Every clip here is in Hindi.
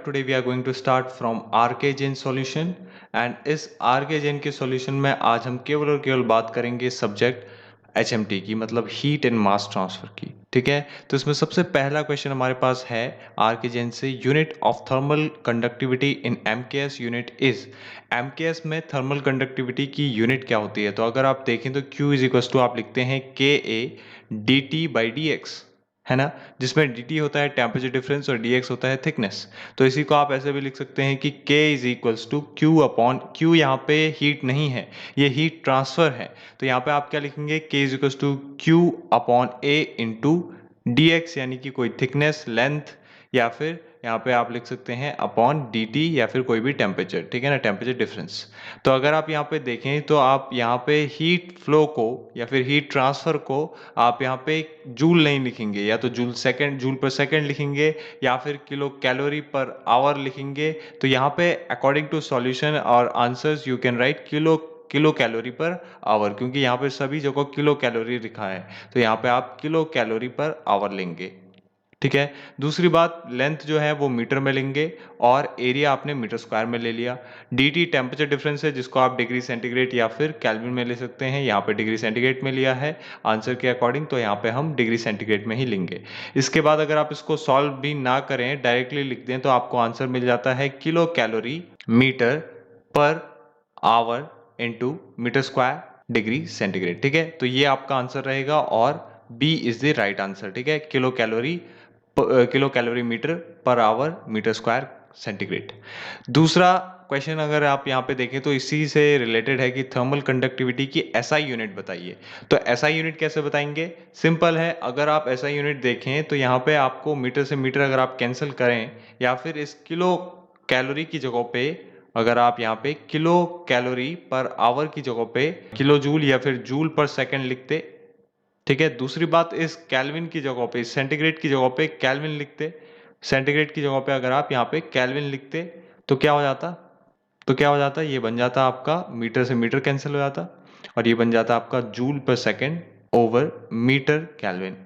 today we are going to start from RKGN solution and इस RKGN के solution में आज हम केवल और केवल बात करेंगे सब्जेक्ट HMT की मतलब हीट एंड मास ट्रांसफर की। ठीक है, तो इसमें सबसे पहला क्वेश्चन हमारे पास है RKGN से, unit of thermal conductivity in MKS unit is. MKS में थर्मल कंडक्टिविटी की यूनिट क्या होती है? तो अगर आप देखें तो Q इज इक्वल टू आप लिखते हैं KA dt बाई dx, है ना, जिसमें dt होता है टेम्परेचर डिफरेंस और dx होता है थिकनेस। तो इसी को आप ऐसे भी लिख सकते हैं कि k is equals to Q upon Q. यहाँ पे हीट नहीं है, ये हीट ट्रांसफर है। तो यहाँ पे आप क्या लिखेंगे? k is equals to Q upon a into dx, यानी कि कोई थिकनेस, लेंथ, या फिर यहाँ पे आप लिख सकते हैं अपॉन dt या फिर कोई भी टेम्परेचर। ठीक है ना, टेम्परेचर डिफरेंस। तो अगर आप यहाँ पे देखें तो आप यहाँ पे हीट फ्लो को या फिर हीट ट्रांसफर को आप यहाँ पे जूल नहीं लिखेंगे, या तो जूल पर सेकंड लिखेंगे या फिर किलो कैलोरी पर आवर लिखेंगे। तो यहाँ पे अकॉर्डिंग टू सॉल्यूशन और answers you can write kilo calorie per our, क्योंकि यहाँ पे सभी जगह किलो कैलोरी लिखा है। तो यहाँ पे आप किलो कैलोरी पर आवर लेंगे। ठीक है, दूसरी बात, लेंथ जो है वो मीटर में लेंगे और एरिया आपने मीटर स्क्वायर में ले लिया। dt टेम्परेचर डिफरेंस है, जिसको आप डिग्री सेंटीग्रेड या फिर केल्विन में ले सकते हैं। यहाँ पे डिग्री सेंटीग्रेड में लिया है आंसर के अकॉर्डिंग, तो यहाँ पे हम डिग्री सेंटीग्रेड में ही लेंगे। इसके बाद अगर आप इसको सॉल्व भी ना करें, डायरेक्टली लिख दें, तो आपको आंसर मिल जाता है kilo calorie metre per hour into metre square degree centigrade. ठीक है, तो ये आपका आंसर रहेगा और B is the right answer. ठीक है, kilo calorie metre per hour metre square centigrade. दूसरा क्वेश्चन अगर आप यहाँ पे देखें तो इसी से रिलेटेड है कि थर्मल कंडक्टिविटी की एसआई यूनिट बताइए। तो एसआई यूनिट कैसे बताएंगे? सिंपल है, अगर आप एसआई यूनिट देखें तो यहाँ पे आपको मीटर से मीटर अगर आप कैंसिल करें या फिर इस किलो कैलोरी की जगह पे अगर आप यहाँ पे किलो कैलोरी पर आवर की जगह पे किलो जूल या फिर जूल पर सेकंड लिखते। ठीक है, दूसरी बात, इस केल्विन की जगह पे, सेंटीग्रेड की जगह पे केल्विन लिखते। सेंटीग्रेड की जगह पे अगर आप यहाँ पे केल्विन लिखते तो क्या हो जाता? ये बन जाता आपका मीटर से मीटर कैंसिल हो जाता और ये बन जाता आपका joule per second over metre kelvin.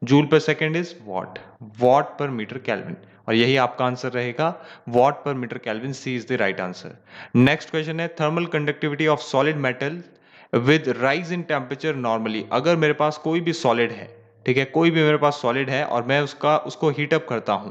Joule per second is watt, watt per metre kelvin, और यही आपका आंसर रहेगा, watt per metre kelvin. C is the right answer. Next question है, thermal conductivity of solid metal with rise in temperature normally. अगर मेरे पास कोई भी सॉलिड है, ठीक है, कोई भी मेरे पास सॉलिड है और मैं उसको हीट अप करता हूं,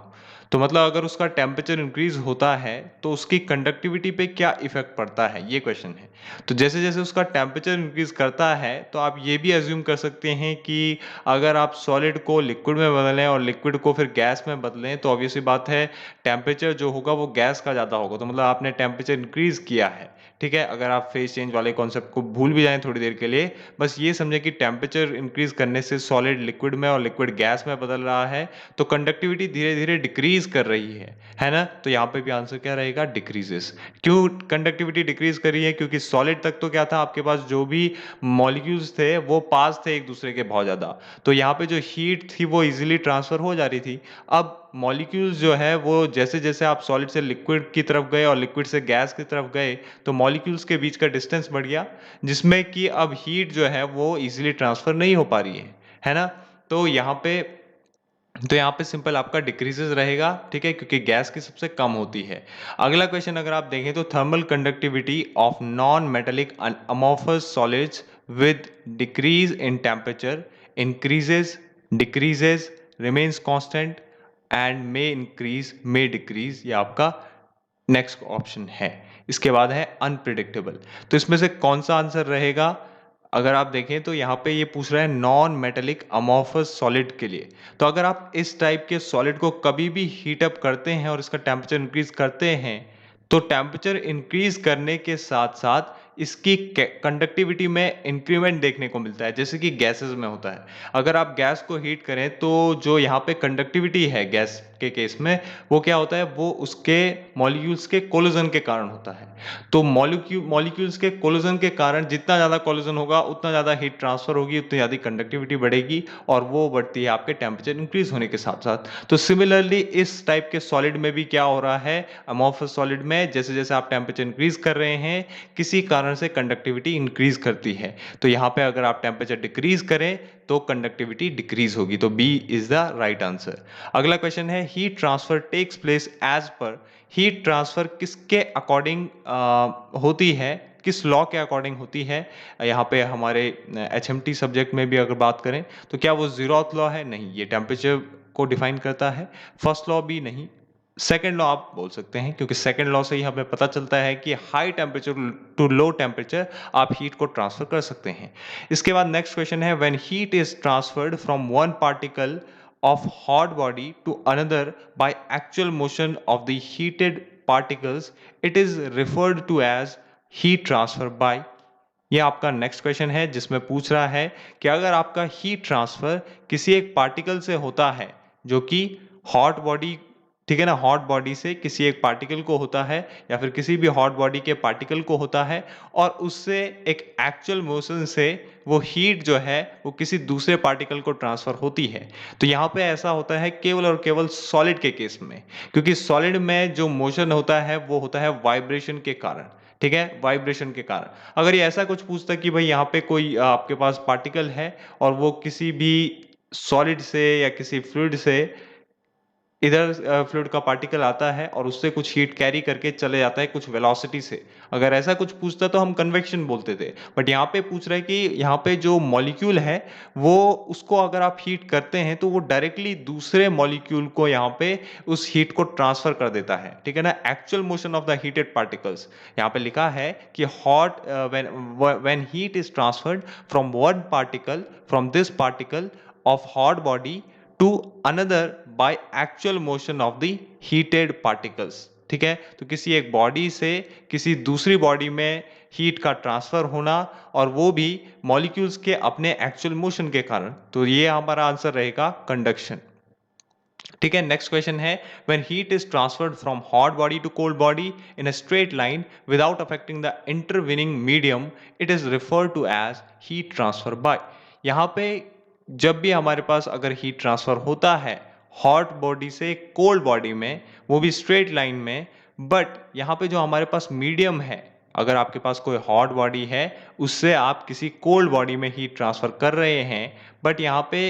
तो मतलब अगर उसका टेम्परेचर इंक्रीज होता है तो उसकी कंडक्टिविटी पे क्या इफेक्ट पड़ता है, ये क्वेश्चन है। तो जैसे जैसे उसका टेम्परेचर इंक्रीज करता है तो आप ये भी एज्यूम कर सकते हैं कि अगर आप सॉलिड को लिक्विड में बदलें और लिक्विड को फिर गैस में बदलें तो ऑब्वियसली बात है टेम्परेचर जो होगा वो गैस का ज़्यादा होगा। तो मतलब आपने टेम्परेचर इंक्रीज किया है। ठीक है, अगर आप फेज चेंज वाले कॉन्सेप्ट को भूल भी जाएं थोड़ी देर के लिए, बस ये समझें कि टेम्परेचर इंक्रीज करने से सॉलिड लिक्विड में और लिक्विड गैस में बदल रहा है, तो कंडक्टिविटी धीरे धीरे डिक्रीज कर रही है ना। तो यहाँ पे भी आंसर क्या रहेगा? डिक्रीजेस। क्यों कंडक्टिविटी डिक्रीज कर रही है? क्योंकि सॉलिड तक तो क्या था, आपके पास जो भी मॉलिक्यूल्स थे वो पास थे एक दूसरे के बहुत ज्यादा, तो यहाँ पे जो हीट थी वो इजीली ट्रांसफर हो जा रही थी। अब मॉलिक्यूल्स जो है वो जैसे जैसे आप सॉलिड से लिक्विड की तरफ गए और लिक्विड से गैस की तरफ गए तो मॉलिक्यूल्स के बीच का डिस्टेंस बढ़ गया, जिसमें कि अब हीट जो है वो इजीली ट्रांसफर नहीं हो पा रही है ना। तो यहाँ पे सिंपल आपका डिक्रीजेस रहेगा। ठीक है, क्योंकि गैस की सबसे कम होती है। अगला क्वेश्चन अगर आप देखें तो thermal conductivity of non metallic amorphous solids with decrease in temperature increases, decreases, remains constant and may increase, may decrease, ये आपका नेक्स्ट ऑप्शन है। इसके बाद है अनप्रिडिक्टेबल। तो इसमें से कौन सा आंसर रहेगा? अगर आप देखें तो यहाँ पे ये पूछ रहा है नॉन मेटेलिक अमॉर्फस सॉलिड के लिए। तो अगर आप इस टाइप के सॉलिड को कभी भी हीट अप करते हैं और इसका टेम्परेचर इंक्रीज करते हैं तो टेम्परेचर इंक्रीज करने के साथ साथ इसकी कंडक्टिविटी में इंक्रीमेंट देखने को मिलता है, जैसे कि गैसेस में होता है। अगर आप गैस को हीट करें तो जो यहाँ पे कंडक्टिविटी है गैस के केस में, वो क्या होता है, वो उसके मॉलिक्यूल्स के कोलिजन के कारण होता है। तो मॉलिक्यूल्स के कोलिजन के कारण जितना ज्यादा कोलिजन होगा उतना ज्यादा हीट ट्रांसफर होगी, उतनी ज्यादा कंडक्टिविटी बढ़ेगी और वो बढ़ती है आपके टेम्परेचर इंक्रीज होने के साथ साथ। तो सिमिलरली इस टाइप के सॉलिड में भी क्या हो रहा है, अमॉर्फस सॉलिड में जैसे जैसे आप टेम्परेचर इंक्रीज कर रहे हैं किसी कारण से कंडक्टिविटी इंक्रीज करती है। तो यहाँ पे अगर आप टेम्परेचर डिक्रीज करें तो कंडक्टिविटी डिक्रीज होगी। तो B is the right answer. अगला क्वेश्चन है heat transfer takes place as per, heat transfer किसके अकॉर्डिंग होती है, किस लॉ के अकॉर्डिंग होती है। यहाँ पे हमारे एचएमटी सब्जेक्ट में भी अगर बात करें तो क्या वो जीरोथ लॉ है? नहीं, ये टेम्परेचर को डिफाइन करता है। फर्स्ट लॉ भी नहीं, सेकेंड लॉ आप बोल सकते हैं, क्योंकि सेकेंड लॉ से ही हमें पता चलता है कि high temperature to low temperature आप हीट को ट्रांसफर कर सकते हैं। इसके बाद नेक्स्ट क्वेश्चन है when heat is transferred from one particle of hot body to another by actual motion of the heated particles, it is referred to as heat transfer by। ये आपका नेक्स्ट क्वेश्चन है जिसमें पूछ रहा है कि अगर आपका हीट ट्रांसफर किसी एक पार्टिकल से होता है जो कि हॉट बॉडी, ठीक है ना, हॉट बॉडी से किसी एक पार्टिकल को होता है या फिर किसी भी हॉट बॉडी के पार्टिकल को होता है और उससे एक एक्चुअल मोशन से वो हीट जो है वो किसी दूसरे पार्टिकल को ट्रांसफर होती है। तो यहाँ पे ऐसा होता है केवल और केवल सॉलिड के केस में, क्योंकि सॉलिड में जो मोशन होता है वो होता है वाइब्रेशन के कारण, ठीक है, वाइब्रेशन के कारण। अगर ये ऐसा कुछ पूछता कि भाई यहाँ पे कोई आपके पास पार्टिकल है और वो किसी भी सॉलिड से या किसी फ्लूइड से, इधर फ्लूइड का पार्टिकल आता है और उससे कुछ हीट कैरी करके चले जाता है कुछ वेलोसिटी से, अगर ऐसा कुछ पूछता तो हम कन्वेक्शन बोलते थे। बट यहाँ पे पूछ रहा है कि यहाँ पे जो मॉलिक्यूल है वो, उसको अगर आप हीट करते हैं तो वो डायरेक्टली दूसरे मॉलिक्यूल को यहाँ पे उस हीट को ट्रांसफर कर देता है, ठीक है ना, actual motion of the heated particles. यहाँ पे लिखा है कि hot when heat is transferred from one particle, from this particle of hot body to another by actual motion of the heated particles, ठीक है। तो किसी एक बॉडी से किसी दूसरी बॉडी में हीट का ट्रांसफर होना और वो भी मॉलिक्यूल्स के अपने एक्चुअल मोशन के कारण, तो ये हमारा आंसर रहेगा कंडक्शन, ठीक है। नेक्स्ट क्वेश्चन है when heat is transferred from hot body to cold body in a straight line without affecting the intervening medium, it is referred to as heat transfer by. यहाँ पे जब भी हमारे पास अगर हीट ट्रांसफर होता है हॉट बॉडी से कोल्ड बॉडी में, वो भी स्ट्रेट लाइन में, बट यहाँ पे जो हमारे पास मीडियम है, अगर आपके पास कोई हॉट बॉडी है उससे आप किसी कोल्ड बॉडी में हीट ट्रांसफर कर रहे हैं, बट यहाँ पे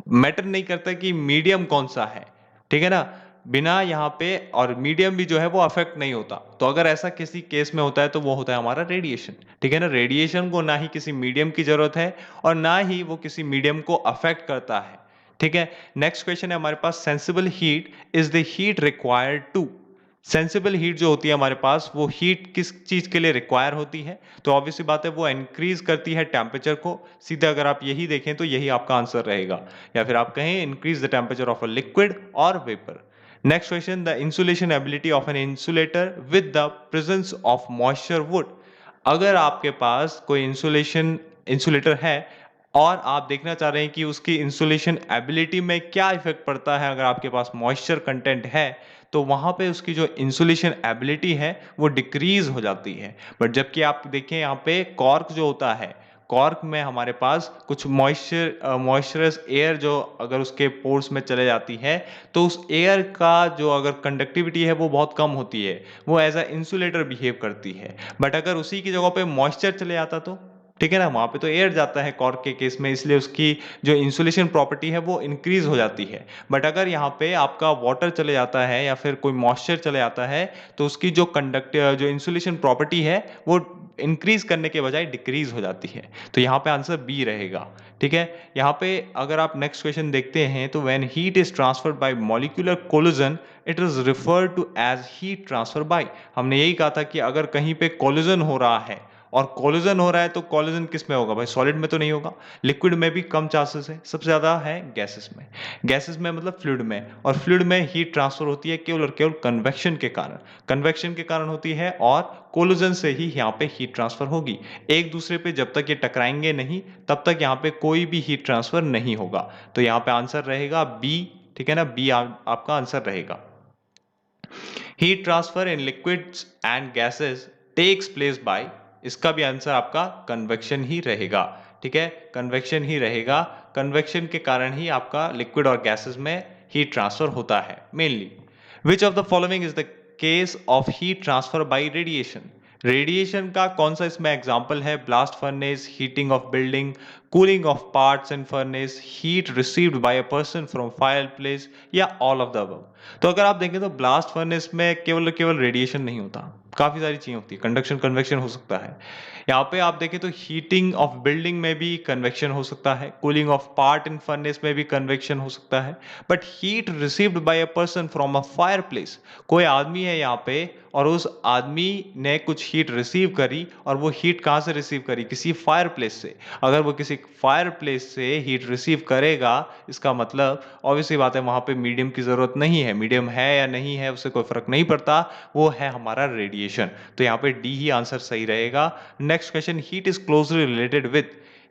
मैटर नहीं करता कि मीडियम कौन सा है, ठीक है ना, बिना यहाँ पे, और मीडियम भी जो है वो अफेक्ट नहीं होता। तो अगर ऐसा किसी केस में होता है तो वो होता है हमारा रेडिएशन, ठीक है ना। रेडिएशन को ना ही किसी मीडियम की जरूरत है और ना ही वो किसी मीडियम को अफेक्ट करता है, ठीक है। नेक्स्ट क्वेश्चन है हमारे पास sensible heat is the heat required to. Sensible heat जो होती है हमारे पास, वो हीट किस चीज के लिए रिक्वायर होती है? तो ऑब्वियसली बात है वो इंक्रीज करती है टेम्परेचर को। सीधे अगर आप यही देखें तो यही आपका आंसर रहेगा, या फिर आप कहें increase the temperature of a liquid और vapour. Next question, the insulation ability of an insulator with the presence of moisture would. अगर आपके पास कोई इंसुलेटर है और आप देखना चाह रहे हैं कि उसकी इंसुलेशन एबिलिटी में क्या इफेक्ट पड़ता है अगर आपके पास मॉइस्चर कंटेंट है, तो वहां पे उसकी जो इंसुलेशन एबिलिटी है वो डिक्रीज हो जाती है। बट जबकि आप देखें यहाँ पे कॉर्क जो होता है, कॉर्क में हमारे पास कुछ मॉइस्चरस एयर जो अगर उसके पोर्स में चले जाती है तो उस एयर का जो अगर कंडक्टिविटी है वो बहुत कम होती है, वो एज अ इंसुलेटर बिहेव करती है। बट अगर उसी की जगह पे मॉइस्चर चले जाता तो, ठीक है ना, वहां पे तो एयर जाता है कॉर्क के केस में, इसलिए उसकी जो इंसुलेशन प्रॉपर्टी है वो इंक्रीज हो जाती है। बट अगर यहाँ पे आपका वाटर चले जाता है या फिर कोई मॉइस्चर चले जाता है तो उसकी जो इंसुलेशन प्रॉपर्टी है वो इंक्रीज करने के बजाय डिक्रीज हो जाती है। तो यहाँ पे आंसर बी रहेगा, ठीक है। यहाँ पे अगर आप नेक्स्ट क्वेश्चन देखते हैं तो when heat is transferred by molecular collision it is referred to as heat transfer by. हमने यही कहा था कि अगर कहीं पे कोलिजन हो रहा है, और कोलिजन हो रहा है तो कोलिजन किस में होगा भाई? सॉलिड में तो नहीं होगा। लिक्विड में भी कम चांसेस है, सबसे ज्यादा है गैसेस में। गैसेस में मतलब फ्लूइड में, और फ्लूइड में हीट ट्रांसफर होती है केवल और केवल कन्वेक्शन के कारण, कन्वेक्शन के कारण होती है, और कोलिजन से ही यहाँ पे हीट ट्रांसफर होगी। एक दूसरे पे जब तक ये टकराएंगे नहीं तब तक यहाँ पे कोई भी हीट ट्रांसफर नहीं होगा। तो यहाँ पे आंसर रहेगा बी, ठीक है ना, बी आपका आंसर रहेगा। Heat transfer in liquids and gases takes place by, इसका भी आंसर आपका कन्वेक्शन ही रहेगा, ठीक है, कन्वेक्शन ही रहेगा। कन्वेक्शन के कारण ही आपका लिक्विड और गैसेस में हीट ट्रांसफर होता है mainly. Which of the following is the case of heat transfer bye radiation? Radiation का कौन सा इसमें एग्जाम्पल है? Blast furnace, heating of building, cooling of parts in furnace, heat received by a person from fire place, या ऑल ऑफ द अबव। तो अगर आप देखें तो ब्लास्ट फर्नेस में केवल केवल रेडिएशन नहीं होता, काफी सारी चीजें होती है, कंडक्शन कन्वेक्शन हो सकता है। यहाँ पे आप देखें तो हीटिंग ऑफ बिल्डिंग में भी कन्वेक्शन हो सकता है, cooling of part in furnace में भी कन्वेक्शन हो सकता है। But heat received by a person from a fire place, कोई आदमी है यहाँ पे और उस आदमी ने कुछ हीट रिसीव करी, और वो हीट कहाँ से रिसीव करी? किसी फायर प्लेस से। अगर वो किसी फायर प्लेस से हीट रिसीव करेगा, इसका मतलब ऑब्वियसली बात है वहां पे मीडियम की जरूरत नहीं है, मीडियम है या नहीं है उससे कोई फर्क नहीं पड़ता, वो है हमारा रेडिएशन। तो यहाँ पे डी ही आंसर सही रहेगा। Next question, heat is closely related with.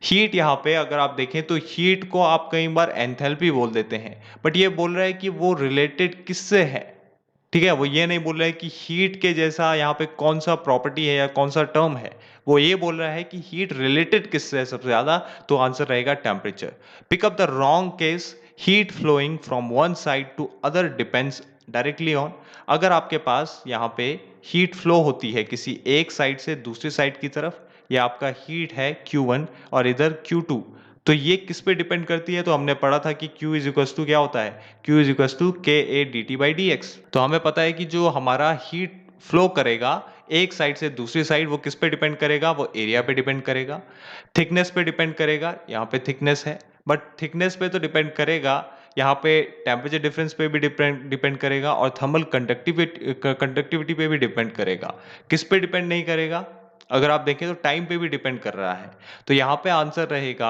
Heat यहाँ पे अगर आप देखें तो हीट को आप कई बार एंथैल्पी बोल देते हैं, बट ये बोल रहा है कि वो रिलेटेड किससे है। ठीक है, वो ये नहीं बोल रहा है कि हीट के जैसा यहाँ पे कौन सा प्रॉपर्टी है या कौन सा टर्म है, वो ये बोल रहा है कि हीट रिलेटेड किससे है सबसे ज्यादा। तो आंसर रहेगा temperature. Pick up the wrong case, heat flowing from one side to other depends directly on. अगर आपके पास यहाँ पे हीट फ्लो होती है किसी एक साइड से दूसरी साइड की तरफ, या आपका हीट है Q1 और इधर Q2, तो ये किस पे डिपेंड करती है? तो हमने पढ़ा था कि Q इज इक्वल टू क्या होता है? Q is equal to KA/DT/dx। तो हमें पता है कि जो हमारा हीट फ्लो करेगा एक साइड से दूसरी साइड, वो किस पे डिपेंड करेगा? वो एरिया पे डिपेंड करेगा, थिकनेस पे डिपेंड करेगा। यहाँ पे थिकनेस है, बट थिकनेस पे तो डिपेंड करेगा, यहाँ पे टेम्परेचर डिफरेंस पे भी डिपेंड करेगा, और थर्मल कंडक्टिविटी पे भी डिपेंड करेगा। किस पे डिपेंड नहीं करेगा? अगर आप देखें तो टाइम पे भी डिपेंड कर रहा है। तो यहाँ पे आंसर रहेगा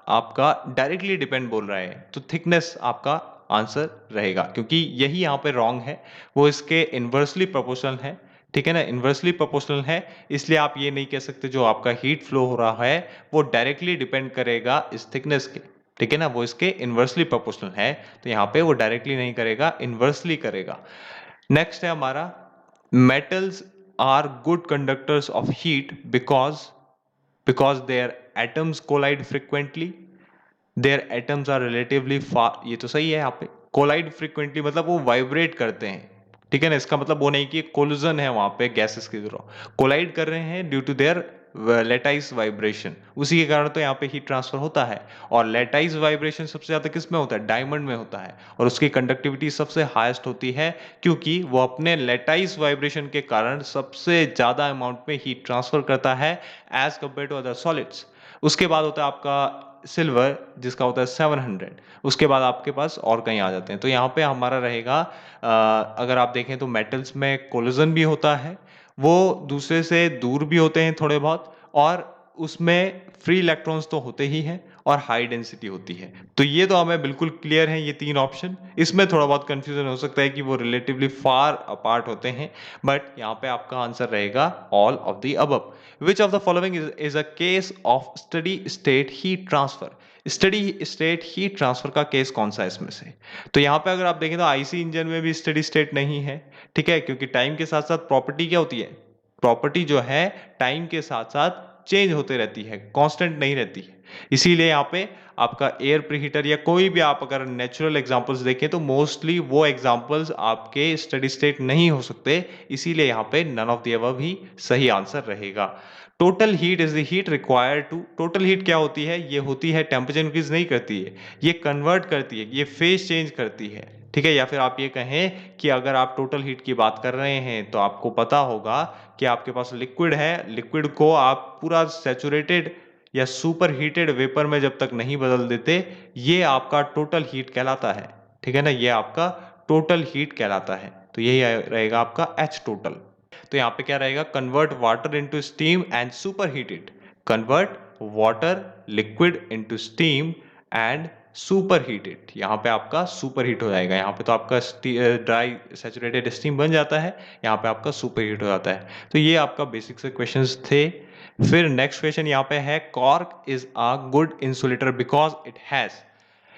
आपका डायरेक्टली डिपेंड बोल रहा है, तो थिकनेस आपका आंसर रहेगा, क्योंकि यही यहाँ पे रॉन्ग है, वो इसके इन्वर्सली प्रोपोर्शनल है। ठीक है ना, इन्वर्सली प्रोपोर्शनल है, इसलिए आप ये नहीं कह सकते जो आपका हीट फ्लो हो रहा है वो डायरेक्टली डिपेंड करेगा इस थिकनेस के। ठीक है ना, वो इसके इन्वर्सली प्रोपोर्शनल है, तो यहाँ पे वो डायरेक्टली नहीं करेगा, इन्वर्सली करेगा। नेक्स्ट है हमारा, metals are good conductors of heat because their atoms collide frequently, their atoms are relatively far. ये तो सही है, यहाँ पे कोलाइड फ्रिक्वेंटली मतलब वो वाइब्रेट करते हैं। ठीक है ना, इसका मतलब वो नहीं कि कोलिजन है वहां पे गैसेस की तरह, कोलाइड कर रहे हैं due to their lattice vibration, उसी के कारण तो यहाँ पे हीट ट्रांसफर होता है। और लेटाइस वाइब्रेशन सबसे ज्यादा किस में होता है? डायमंड में होता है, और उसकी कंडक्टिविटी सबसे हाईएस्ट होती है, क्योंकि वो अपने लेटाइस वाइब्रेशन के कारण सबसे ज्यादा अमाउंट में हीट ट्रांसफर करता है as compare to other solids. उसके बाद होता है आपका सिल्वर, जिसका होता है 700। उसके बाद आपके पास और कहीं आ जाते हैं। तो यहाँ पे हमारा रहेगा, अगर आप देखें तो मेटल्स में कोलिजन भी होता है, वो दूसरे से दूर भी होते हैं थोड़े बहुत, और उसमें फ्री इलेक्ट्रॉन्स तो होते ही हैं, और हाई डेंसिटी होती है। तो ये तो हमें बिल्कुल क्लियर है, ये तीन ऑप्शन। इसमें थोड़ा बहुत कंफ्यूजन हो सकता है कि वो रिलेटिवली फार अपार्ट होते हैं, बट यहाँ पे आपका आंसर रहेगा all of the above. Which of the following is a case of steady state heat transfer? Steady state heat transfer का केस कौन सा है इसमें से? तो यहाँ पे अगर आप देखें तो आईसी इंजन में भी स्टडी स्टेट नहीं है। ठीक है, क्योंकि टाइम के साथ साथ प्रॉपर्टी क्या होती है? प्रॉपर्टी जो है टाइम के साथ साथ चेंज होते रहती है, कांस्टेंट नहीं रहती है। इसीलिए यहाँ पे आपका एयर प्रीहीटर या कोई भी आप अगर नेचुरल एग्जांपल्स देखें तो मोस्टली वो एग्जांपल्स आपके स्टडी स्टेट नहीं हो सकते, इसीलिए यहाँ पे नन ऑफ द अबव ही सही आंसर रहेगा। Total heat is the heat required to, total heat क्या होती है? ये होती है, टेम्परेचर इंक्रीज नहीं करती है, ये कन्वर्ट करती है, ये फेज चेंज करती है। ठीक है, या फिर आप ये कहें कि अगर आप टोटल हीट की बात कर रहे हैं तो आपको पता होगा कि आपके पास लिक्विड है, लिक्विड को आप पूरा सैचुरेटेड या सुपर हीटेड वेपर में जब तक नहीं बदल देते, ये आपका टोटल हीट कहलाता है। ठीक है ना, ये आपका टोटल हीट कहलाता है। तो यही रहेगा आपका H टोटल। तो यहाँ पे क्या रहेगा? Convert water into steam and super heated, convert water liquid into steam and super heated. यहाँ पे आपका सुपर हीट हो जाएगा, यहाँ पे तो आपका ड्राई सैचुरेटेड स्टीम बन जाता है, यहाँ पे आपका सुपर हीट हो जाता है। तो ये आपका बेसिक से क्वेश्चंस थे। फिर नेक्स्ट क्वेश्चन यहाँ पे है, cork is a good insulator because it has.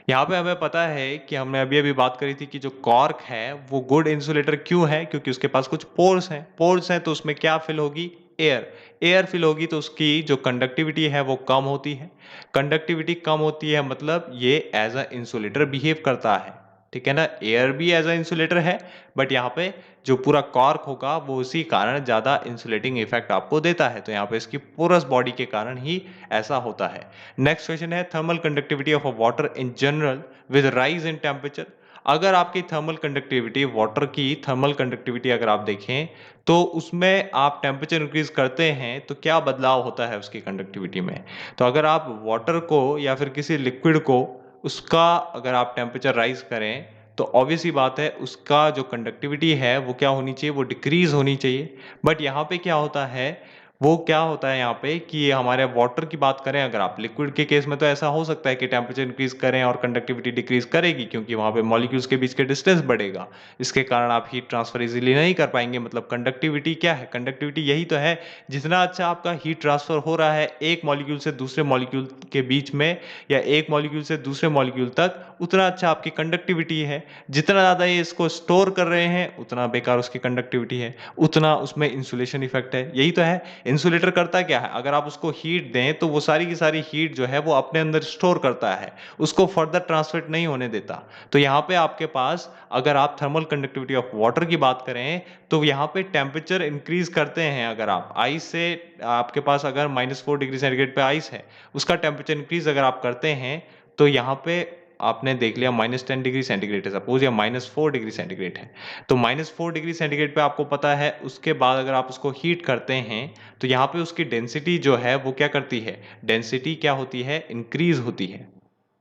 यहाँ पे हमें पता है कि हमने अभी अभी बात करी थी कि जो कॉर्क है वो गुड इंसुलेटर क्यों है? क्योंकि उसके पास कुछ पोर्स हैं, पोर्स हैं तो उसमें क्या फिल होगी? एयर। एयर फिल होगी तो उसकी जो कंडक्टिविटी है वो कम होती है, कंडक्टिविटी कम होती है मतलब ये एज अ इंसुलेटर बिहेव करता है। ठीक है ना। एयर भी एज अ इंसुलेटर है, बट यहाँ पे जो पूरा कॉर्क होगा वो उसी कारण ज़्यादा इंसुलेटिंग इफेक्ट आपको देता है। तो यहाँ पे इसकी पोरस बॉडी के कारण ही ऐसा होता है। नेक्स्ट क्वेश्चन है thermal conductivity of a water in general with rise in temperature. अगर आपकी थर्मल कंडक्टिविटी, वाटर की थर्मल कंडक्टिविटी अगर आप देखें तो उसमें आप टेम्परेचर इंक्रीज करते हैं तो क्या बदलाव होता है उसकी कंडक्टिविटी में। तो अगर आप वाटर को या फिर किसी लिक्विड को, उसका अगर आप टेम्परेचर राइज करें तो ऑब्वियस ही बात है उसका जो कंडक्टिविटी है वो क्या होनी चाहिए, वो डिक्रीज होनी चाहिए। बट यहाँ पे क्या होता है, वो क्या होता है यहाँ पे कि हमारे वाटर की बात करें, अगर आप लिक्विड के केस में तो ऐसा हो सकता है कि टेम्परेचर इंक्रीज करें और कंडक्टिविटी डिक्रीज करेगी, क्योंकि वहां पे मॉलिक्यूल्स के बीच के डिस्टेंस बढ़ेगा। इसके कारण आप हीट ट्रांसफर इजीली नहीं कर पाएंगे। मतलब कंडक्टिविटी क्या है, कंडक्टिविटी यही तो है, जितना अच्छा आपका हीट ट्रांसफर हो रहा है एक मॉलिक्यूल से दूसरे मॉलिक्यूल के बीच में या एक मॉलिक्यूल से दूसरे मॉलिक्यूल तक, उतना अच्छा आपकी कंडक्टिविटी है। जितना ज़्यादा ये इसको स्टोर कर रहे हैं उतना बेकार उसकी कंडक्टिविटी है, उतना उसमें इंसुलेशन इफेक्ट है। यही तो है, इंसुलेटर करता क्या है, अगर आप उसको हीट दें तो वो सारी की सारी हीट जो है वो अपने अंदर स्टोर करता है, उसको फर्दर ट्रांसफर नहीं होने देता। तो यहाँ पे आपके पास अगर आप थर्मल कंडक्टिविटी ऑफ वाटर की बात करें तो यहाँ पे टेम्परेचर इंक्रीज करते हैं। अगर आप आइस से, आपके पास अगर -4 डिग्री सेंटीग्रेड पे आइस है, उसका टेम्परेचर इंक्रीज अगर आप करते हैं तो यहाँ पे आपने देख लिया -10 डिग्री सेंटीग्रेड है सपोज, या -4 डिग्री सेंटीग्रेड है। तो -4 डिग्री सेंटीग्रेड पे आपको पता है उसके बाद अगर आप उसको हीट करते हैं तो यहाँ पे उसकी डेंसिटी जो है वो क्या करती है, डेंसिटी क्या होती है, इंक्रीज होती है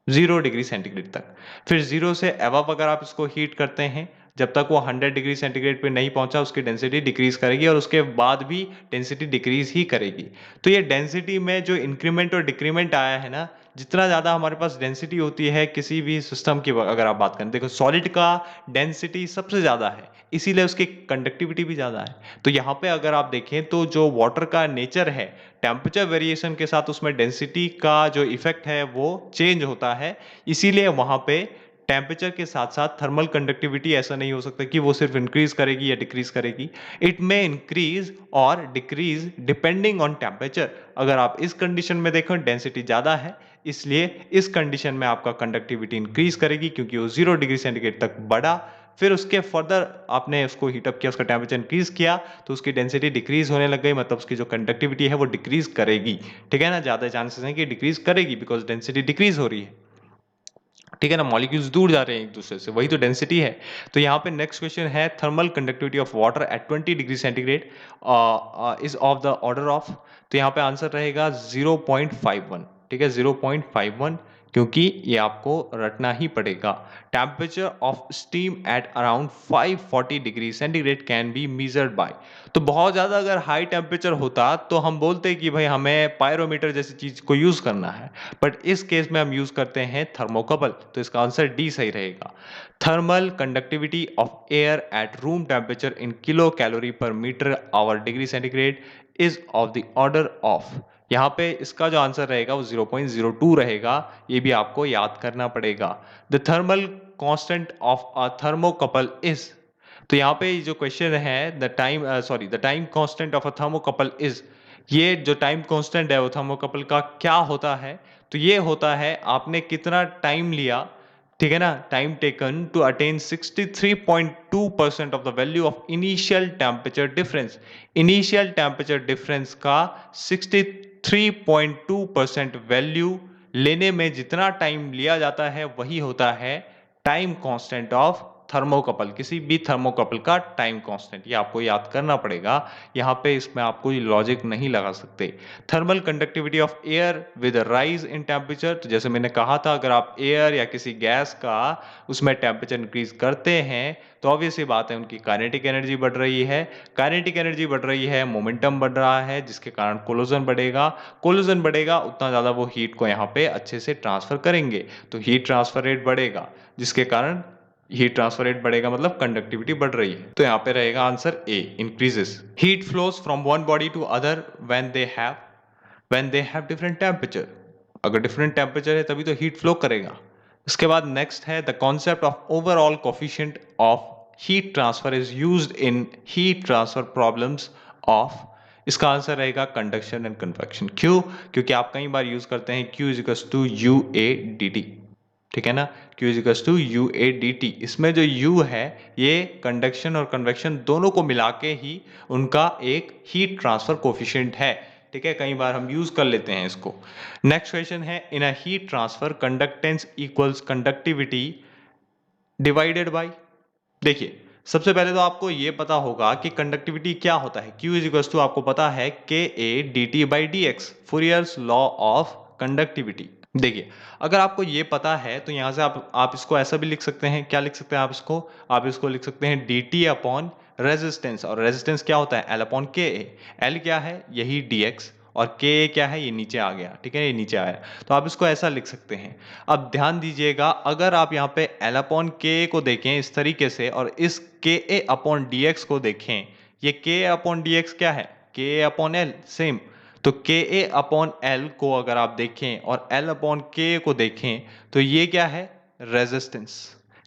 0 डिग्री सेंटीग्रेड तक। फिर 0 से अबव अगर आप इसको हीट करते हैं, जब तक वो 100 डिग्री सेंटीग्रेड पे नहीं पहुंचा उसकी डेंसिटी डिक्रीज करेगी, और उसके बाद भी डेंसिटी डिक्रीज ही करेगी। तो ये डेंसिटी में जो इंक्रीमेंट और डिक्रीमेंट आया है ना, जितना ज़्यादा हमारे पास डेंसिटी होती है किसी भी सिस्टम की, अगर आप बात करें, देखो सॉलिड का डेंसिटी सबसे ज़्यादा है, इसीलिए उसकी कंडक्टिविटी भी ज़्यादा है। तो यहाँ पे अगर आप देखें तो जो वाटर का नेचर है, टेम्परेचर वेरिएशन के साथ उसमें डेंसिटी का जो इफेक्ट है वो चेंज होता है। इसीलिए वहां पे टेम्परेचर के साथ साथ थर्मल कंडक्टिविटी ऐसा नहीं हो सकता कि वो सिर्फ इंक्रीज करेगी या डिक्रीज करेगी। इट में इंक्रीज और डिक्रीज डिपेंडिंग ऑन टेम्परेचर। अगर आप इस कंडीशन में देखो डेंसिटी ज्यादा है, इसलिए इस कंडीशन में आपका कंडक्टिविटी इंक्रीज करेगी क्योंकि वो 0 डिग्री सेंटीग्रेड तक बढ़ा। फिर उसके फर्दर आपने उसको हीटअप किया, उसका टेम्परेचर इंक्रीज किया तो उसकी डेंसिटी डिक्रीज होने लग गई, मतलब उसकी जो कंडक्टिविटी है वो डिक्रीज करेगी। ठीक है ना, ज्यादा चांसेस हैं कि डिक्रीज करेगी बिकॉज डेंसिटी डिक्रीज हो रही है। ठीक है ना, मॉलिक्यूल्स दूर जा रहे हैं एक दूसरे से, वही तो डेंसिटी है। तो यहाँ पे नेक्स्ट क्वेश्चन है thermal conductivity of water at 20 degree centigrade is of the order of. तो यहाँ पे आंसर रहेगा 0.51। ठीक है, 0.51, क्योंकि ये आपको रटना ही पड़ेगा। Temperature of steam at around 540 degree centigrade can be measured by. तो बहुत ज़्यादा अगर हाई टेम्परेचर होता तो हम बोलते कि भाई हमें पायरोमीटर जैसी चीज़ को यूज़ करना है, बट इस केस में हम यूज़ करते हैं थर्मोकपल। तो इसका आंसर डी सही रहेगा। Thermal conductivity of air at room temperature in kilo calorie per metre hour degree centigrade is of the order of. यहाँ पे इसका जो आंसर रहेगा वो 0.02 रहेगा, ये भी आपको याद करना पड़ेगा। The thermal constant of a thermocouple is. तो यहाँ पे जो क्वेश्चन है the time constant of a thermocouple is, ये जो टाइम कांस्टेंट है वो थर्मोकपल का क्या होता है, तो ये होता है आपने कितना टाइम लिया, ठीक है ना, time taken to attain 63.2% of the value of initial temperature difference. Initial temperature difference का 63.2% वैल्यू लेने में जितना टाइम लिया जाता है वही होता है टाइम कांस्टेंट ऑफ थर्मोकपल। किसी भी थर्मोकपल का टाइम कांस्टेंट, ये आपको याद करना पड़ेगा। यहाँ पे इसमें आप कोई लॉजिक नहीं लगा सकते। Thermal conductivity of air with rise in temperature, तो जैसे मैंने कहा था अगर आप एयर या किसी गैस का उसमें टेम्परेचर इंक्रीज करते हैं तो ऑब्वियस ही बात है उनकी काइनेटिक एनर्जी बढ़ रही है। काइनेटिक एनर्जी बढ़ रही है, मोमेंटम बढ़ रहा है, जिसके कारण कोलोजन बढ़ेगा। कोलोजन बढ़ेगा उतना ज़्यादा वो हीट को यहाँ पे अच्छे से ट्रांसफर करेंगे, तो हीट ट्रांसफर रेट बढ़ेगा, जिसके कारण हीट ट्रांसफर रेट बढ़ेगा, मतलब कंडक्टिविटी बढ़ रही है। तो यहाँ पे रहेगा answer A, increases. Heat flows from one body to other when they have different temperature. अगर डिफरेंट टेम्परेचर है तभी तो हीट फ्लो करेगा। उसके बाद नेक्स्ट है the concept of overall coefficient of heat transfer is used in heat transfer problems of. इसका आंसर रहेगा कंडक्शन एंड कन्वेक्शन। क्यों? क्योंकि आप कई बार यूज करते हैं Q = UA dt। ठीक है ना, Q is equals to U A D T. इसमें जो U है ये कंडक्शन और कन्वेक्शन दोनों को मिला के ही उनका एक हीट ट्रांसफर कोफिशिएंट है। ठीक है, कई बार हम यूज कर लेते हैं इसको। नेक्स्ट क्वेश्चन है, in a heat transfer conductance equals conductivity divided by. देखिए, सबसे पहले तो आपको ये पता होगा कि कंडक्टिविटी क्या होता है। Q इज इक्वल्स टू आपको पता है के A D T by d x, Fourier's law of conductivity. देखिए, अगर आपको ये पता है तो यहाँ से आप इसको ऐसा भी लिख सकते हैं। क्या लिख सकते हैं आप इसको लिख सकते हैं डी टी अपॉन रेजिस्टेंस, और रेजिस्टेंस क्या होता है, एल अपॉन के ए। एल क्या है, यही डी एक्स, और के ए क्या है, ये नीचे आ गया। ठीक है, ये नीचे आया, तो आप इसको ऐसा लिख सकते हैं। अब ध्यान दीजिएगा, अगर आप यहाँ पे एल अपॉन के ए को देखें इस तरीके से, और इस के ए अपॉन डी एक्स को देखें, ये के ए अपॉन डी एक्स क्या है, के ए अपॉन एल, सेम। तो के ए अपॉन एल को अगर आप देखें और एल अपॉन के को देखें, तो ये क्या है, रेजिस्टेंस।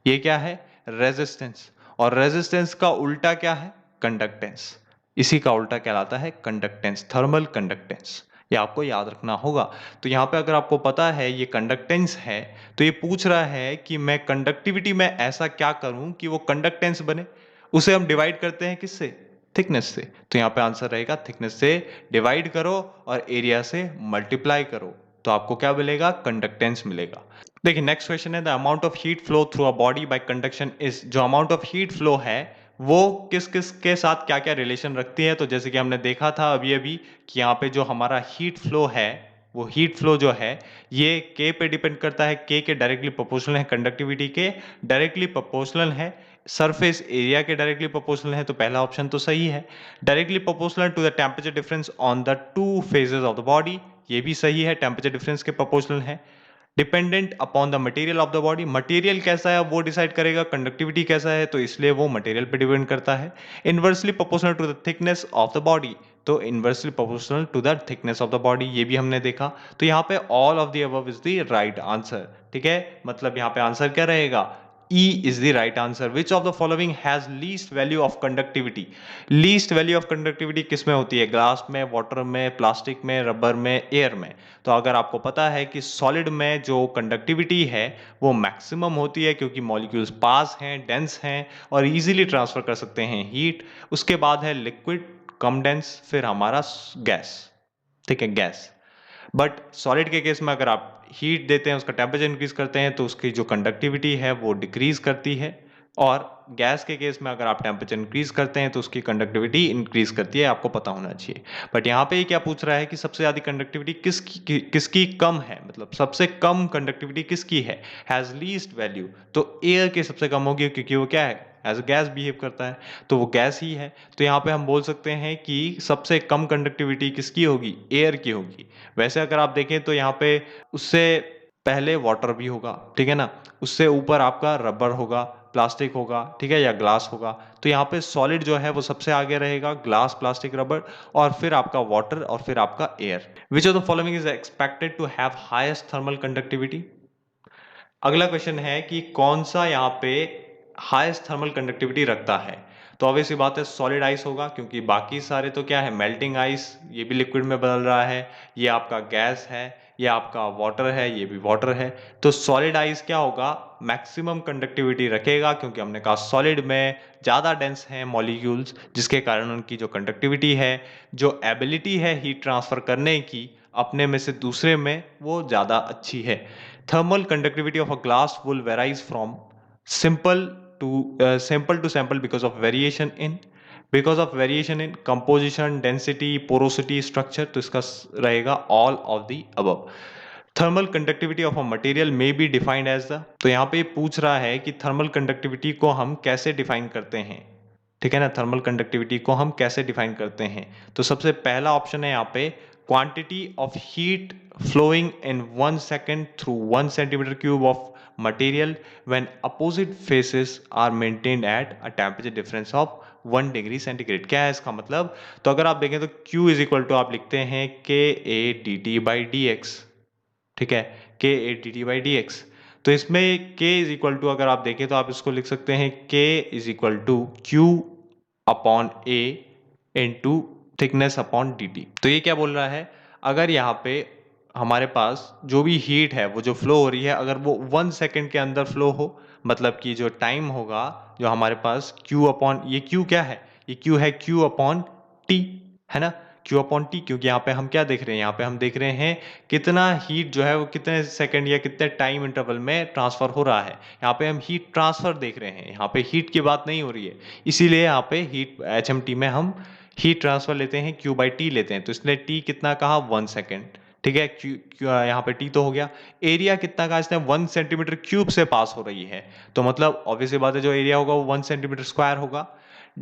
ये क्या है, रेजिस्टेंस। और रेजिस्टेंस का उल्टा क्या है, कंडक्टेंस। इसी का उल्टा कहलाता है कंडक्टेंस, थर्मल कंडक्टेंस। ये आपको याद रखना होगा। तो यहाँ पे अगर आपको पता है ये कंडक्टेंस है, तो ये पूछ रहा है कि मैं कंडक्टिविटी में ऐसा क्या करूं कि वो कंडक्टेंस बने। उसे हम डिवाइड करते हैं किससे, थिकनेस से। तो यहाँ पे आंसर रहेगा थिकनेस से डिवाइड करो और एरिया से मल्टीप्लाई करो, तो आपको क्या मिलेगा, कंडक्टेंस मिलेगा। देखिए, नेक्स्ट क्वेश्चन है, the amount of heat flow through a body by conduction is. जो अमाउंट ऑफ हीट फ्लो है वो किस किस के साथ क्या क्या रिलेशन रखती है। तो जैसे कि हमने देखा था अभी अभी कि यहाँ पे जो हमारा हीट फ्लो है, वो हीट फ्लो जो है ये के पे डिपेंड करता है, के डायरेक्टली प्रोपोर्शनल है, कंडक्टिविटी के डायरेक्टली प्रोपोर्शनल है, सरफेस एरिया के डायरेक्टली प्रोपोर्शनल है। तो पहला ऑप्शन तो सही है। Directly proportional to the temperature difference on the two phases of the body, ये भी सही है, टेम्परेचर डिफरेंस के प्रोपोर्शनल है। Dependent upon the material of the body, material कैसा है वो डिसाइड करेगा कंडक्टिविटी कैसा है, तो इसलिए वो मटेरियल पे डिपेंड करता है। Inversely proportional to the thickness of the body, तो inversely proportional to the thickness of the body, ये भी हमने देखा। तो यहाँ पे all of the above is the right answer. ठीक है, मतलब यहाँ पे आंसर क्या रहेगा, E is the right answer. Which of the following has least value of conductivity? Least value of conductivity किस में होती है, ग्लास में, वाटर में, प्लास्टिक में, रबर में, एयर में। तो अगर आपको पता है कि सॉलिड में जो कंडक्टिविटी है वो मैक्सिमम होती है, क्योंकि मॉलिक्यूल्स पास हैं, डेंस हैं और इजीली ट्रांसफर कर सकते हैं हीट। उसके बाद है लिक्विड, कम डेंस, फिर हमारा गैस। ठीक है, गैस। बट सॉलिड के केस में अगर आप हीट देते हैं, उसका टेम्परेचर इंक्रीज करते हैं, तो उसकी जो कंडक्टिविटी है वो डिक्रीज करती है। और गैस के केस में अगर आप टेम्परेचर इंक्रीज करते हैं तो उसकी कंडक्टिविटी इंक्रीज करती है, आपको पता होना चाहिए। बट यहाँ पे ये क्या पूछ रहा है कि सबसे ज़्यादा कंडक्टिविटी किसकी कम है, मतलब सबसे कम कंडक्टिविटी किसकी है, हैज़ लीस्ट वैल्यू। तो एयर की सबसे कम होगी, क्योंकि वो क्या है, एज गैस बिहेव करता है, तो वो गैस ही है। तो यहाँ पे हम बोल सकते हैं कि सबसे कम कंडक्टिविटी किसकी होगी, एयर की होगी। वैसे अगर आप देखें तो यहाँ पे उससे पहले वाटर भी होगा, ठीक है ना, उससे ऊपर आपका रबर होगा, प्लास्टिक होगा, ठीक है, या ग्लास होगा। तो यहाँ पे सॉलिड जो है वो सबसे आगे रहेगा, ग्लास, प्लास्टिक, रबर, और फिर आपका वाटर, और फिर आपका air. Which of the following is expected to have highest thermal conductivity. अगला क्वेश्चन है कि कौन सा यहाँ पे हाईएस्ट थर्मल कंडक्टिविटी रखता है। तो ऑब्वियस सी बात है सॉलिड आइस होगा, क्योंकि बाकी सारे तो क्या है, मेल्टिंग आइस, ये भी लिक्विड में बदल रहा है, ये आपका गैस है, ये आपका वाटर है, ये भी वाटर है। तो सॉलिड आइस क्या होगा, मैक्सिमम कंडक्टिविटी रखेगा, क्योंकि हमने कहा सॉलिड में ज़्यादा डेंस हैं मॉलिक्यूल्स, जिसके कारण उनकी जो कंडक्टिविटी है, जो एबिलिटी है हीट ट्रांसफर करने की अपने में से दूसरे में, वो ज़्यादा अच्छी है। Thermal conductivity of a glass wool varies from simple to sample because of variation in composition, density, porosity, structure। तो इसका रहेगा all of the above। Thermal conductivity of a material may be defined as the. तो यहाँ पे पूछ रहा है कि थर्मल कंडक्टिविटी को हम कैसे डिफाइन करते हैं, ठीक है ना, थर्मल कंडक्टिविटी को हम कैसे डिफाइन करते हैं। तो सबसे पहला ऑप्शन है यहाँ पे quantity of heat flowing in 1 second through 1 centimetre cube of material when opposite faces are maintained at a temperature difference of 1 degree centigrade. क्या है इसका मतलब, तो अगर आप देखें तो Q इज इक्वल टू आप लिखते हैं के A D T by d x, ठीक है, के A D T by d x. तो इसमें k इज इक्वल टू अगर आप देखें तो आप इसको लिख सकते हैं k is equal to Q upon A into thickness upon D T. तो ये क्या बोल रहा है, अगर यहाँ पे हमारे पास जो भी हीट है वो जो फ्लो हो रही है, अगर वो 1 सेकंड के अंदर फ्लो हो, मतलब कि जो टाइम होगा जो हमारे पास Q अपॉन, ये Q क्या है, ये Q है Q अपॉन T, है ना, Q अपॉन T। क्योंकि यहाँ पे हम क्या देख रहे हैं, यहाँ पे हम देख रहे हैं कितना हीट जो है वो कितने सेकंड या कितने टाइम इंटरवल में ट्रांसफर हो रहा है। यहाँ पे हम हीट ट्रांसफर देख रहे हैं, यहाँ पे हीट की बात नहीं हो रही है, इसीलिए यहाँ पे हीट HMT में हम हीट ट्रांसफर लेते हैं, Q/T लेते हैं। तो इसलिए T कितना कहा, 1 सेकेंड, ठीक है। यहाँ पे T तो हो गया। एरिया कितना का, इसने 1 सेंटीमीटर क्यूब से पास हो रही है, तो मतलब ऑब्वियस सी बात है जो एरिया होगा वो 1 सेंटीमीटर स्क्वायर होगा।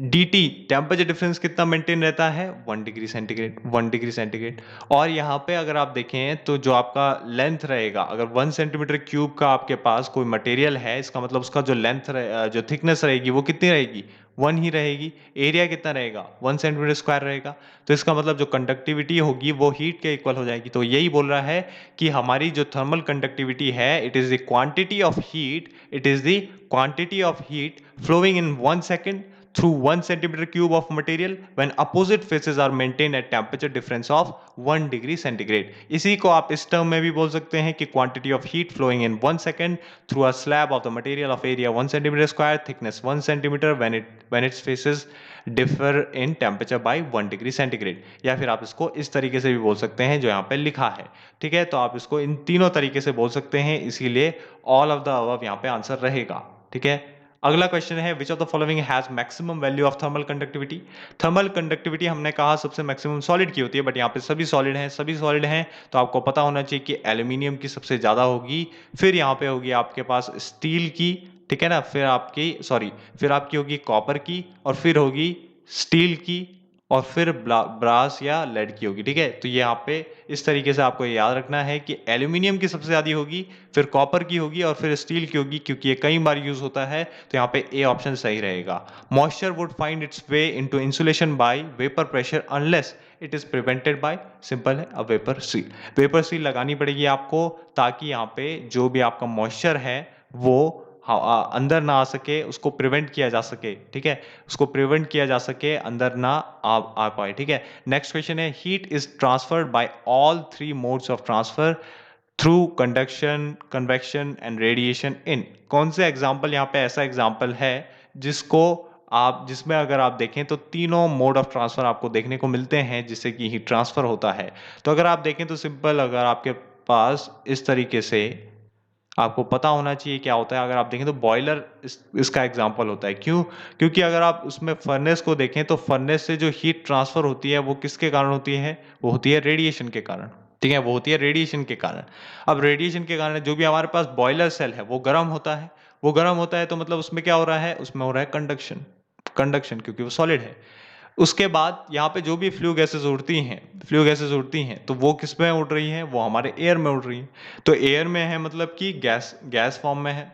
dt टेम्परेचर डिफरेंस कितना मेंटेन रहता है, 1 डिग्री सेंटीग्रेड, 1 डिग्री सेंटीग्रेड। और यहाँ पे अगर आप देखें तो जो आपका लेंथ रहेगा, अगर 1 सेंटीमीटर क्यूब का आपके पास कोई मटेरियल है, इसका मतलब उसका जो लेंथ जो थिकनेस रहेगी वो कितनी रहेगी, 1 ही रहेगी। एरिया कितना रहेगा, 1 सेंटीमीटर स्क्वायर रहेगा। तो इसका मतलब जो कंडक्टिविटी होगी वो हीट के इक्वल हो जाएगी। तो यही बोल रहा है कि हमारी जो थर्मल कंडक्टिविटी है, it is the quantity of heat, it is the quantity of heat flowing in 1 second through 1 centimeter cube of material when opposite faces are maintained at temperature difference of 1 degree centigrade। इसी को आप इस टर्म में भी बोल सकते हैं कि quantity of heat flowing in 1 second through a slab of the material of area 1 centimeter square, thickness 1 centimeter when its faces differ in temperature by 1 degree centigrade। या फिर आप इसको इस तरीके से भी बोल सकते हैं जो यहाँ पे लिखा है, ठीक है। तो आप इसको इन तीनों तरीके से बोल सकते हैं, इसीलिए ऑल ऑफ द अबव यहाँ पे आंसर रहेगा, ठीक है। अगला क्वेश्चन है, विच of the following has maximum value of thermal conductivity. Thermal conductivity हमने कहा सबसे मैक्सिमम सॉलिड की होती है, बट यहाँ पे सभी सॉलिड हैं, सभी सॉलिड हैं, तो आपको पता होना चाहिए कि एल्यूमिनियम की सबसे ज्यादा होगी, फिर यहाँ पे होगी आपके पास स्टील की, ठीक है ना, फिर आपकी होगी कॉपर की, और फिर होगी स्टील की, और फिर ब्रास या लेड की होगी, ठीक है। तो ये यहाँ पे इस तरीके से आपको याद रखना है कि एल्यूमिनियम की सबसे ज्यादा होगी, फिर कॉपर की होगी, और फिर स्टील की होगी, क्योंकि ये कई बार यूज होता है। तो यहाँ पे ए ऑप्शन सही रहेगा। Moisture would find its way into insulation by vapour pressure unless it is prevented by, simple है, a vapour seal. Vapour seal लगानी पड़ेगी आपको, ताकि यहाँ पे जो भी आपका मॉइस्चर है वो अंदर ना आ सके, उसको प्रिवेंट किया जा सके, ठीक है, उसको प्रिवेंट किया जा सके, अंदर ना आ पाए, ठीक है। नेक्स्ट क्वेश्चन है, heat is transferred by all 3 modes of transfer through conduction, convection and radiation in. कौन से एग्जाम्पल यहाँ पे ऐसा एग्जाम्पल है जिसमें अगर आप देखें तो तीनों मोड ऑफ ट्रांसफर आपको देखने को मिलते हैं जिससे कि हीट ट्रांसफर होता है। तो अगर आप देखें तो सिंपल, अगर आपके पास इस तरीके से आपको पता होना चाहिए क्या होता है। अगर आप देखें तो बॉयलर इसका एग्जांपल होता है। क्यों? क्योंकि अगर आप उसमें फर्नेस को देखें तो फर्नेस से जो हीट ट्रांसफर होती है वो किसके कारण होती है, वो होती है रेडिएशन के कारण, ठीक है, वो होती है रेडिएशन के कारण। अब रेडिएशन के कारण जो भी हमारे पास बॉयलर सेल है वो गर्म होता है, वो गर्म होता है, तो मतलब उसमें क्या हो रहा है, उसमें हो रहा है कंडक्शन, कंडक्शन क्योंकि वो सॉलिड है। उसके बाद यहाँ पे जो भी फ्लू गैसेस उड़ती हैं, तो वो किस में उड़ रही हैं, वो हमारे एयर में उड़ रही हैं। तो एयर में है मतलब कि गैस गैस फॉर्म में है।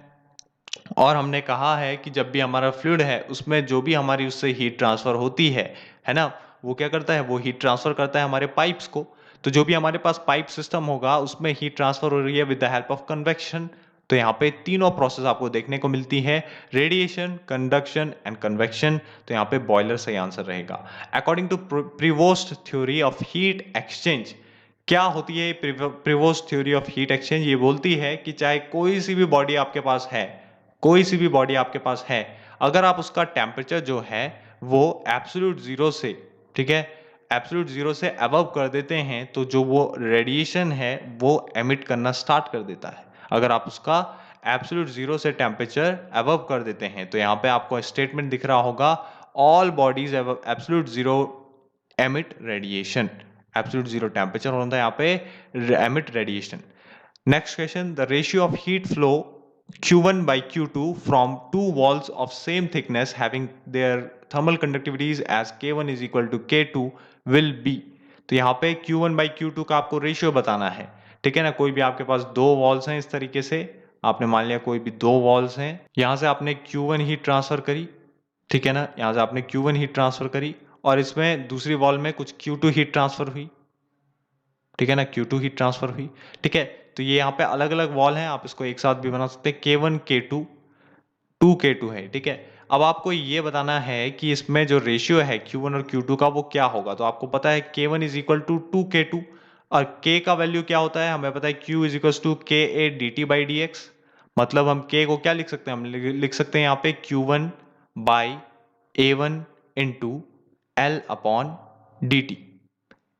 और हमने कहा है कि जब भी हमारा फ्लूइड है उसमें जो भी हमारी उससे हीट ट्रांसफर होती है ना, वो क्या करता है, वो हीट ट्रांसफर करता है हमारे पाइप्स को। तो जो भी हमारे पास पाइप सिस्टम होगा उसमें हीट ट्रांसफर हो रही है with the help of convection. तो यहाँ पे तीनों प्रोसेस आपको देखने को मिलती है, रेडिएशन, कंडक्शन एंड कन्वेक्शन। तो यहाँ पे बॉयलर सही आंसर रहेगा। According to Prevost theory of heat exchange, क्या होती है Prevost theory of heat exchange? ये बोलती है कि चाहे कोई सी भी बॉडी आपके पास है, कोई सी भी बॉडी आपके पास है, अगर आप उसका टेम्परेचर जो है वो एब्सोल्यूट जीरो से, ठीक है, एब्सोल्यूट जीरो से अबव कर देते हैं, तो जो वो रेडिएशन है वो एमिट करना स्टार्ट कर देता है। अगर आप उसका एब्सोल्यूट जीरो से टेम्परेचर अबव कर देते हैं, तो यहाँ पे आपको स्टेटमेंट दिख रहा होगा, all bodies absolute zero emit radiation. Absolute zero temperature होता है यहाँ पे, emit radiation. Next question, the ratio of heat flow Q1 by Q2 from two walls of same thickness having their thermal conductivities as K1 is equal to K2 will be। तो यहाँ पे Q1 by Q2 का आपको रेशियो बताना है, ठीक है ना। कोई भी आपके पास दो वॉल्स हैं, इस तरीके से आपने मान लिया कोई भी दो वॉल्स हैं, यहाँ से आपने Q1 हीट ट्रांसफर करी, ठीक है ना, यहाँ से आपने Q1 हीट ट्रांसफर करी, और इसमें दूसरी वॉल में कुछ Q2 हीट ट्रांसफर हुई, ठीक है ना, Q2 हीट ट्रांसफर हुई, ठीक है। तो ये यहाँ पे अलग अलग वॉल हैं, आप इसको एक साथ भी बना सकते हैं, K1 K2 2K2 है, ठीक है। अब आपको ये बताना है कि इसमें जो रेशियो है Q1 और Q2 का वो क्या होगा। तो आपको पता है K1 is equal to 2K2, और k का वैल्यू क्या होता है, हमें पता है q इज इक्वल टू के A D T by d x. मतलब हम k को क्या लिख सकते हैं, हम लिख सकते हैं यहाँ पे q1 by A one into L upon D T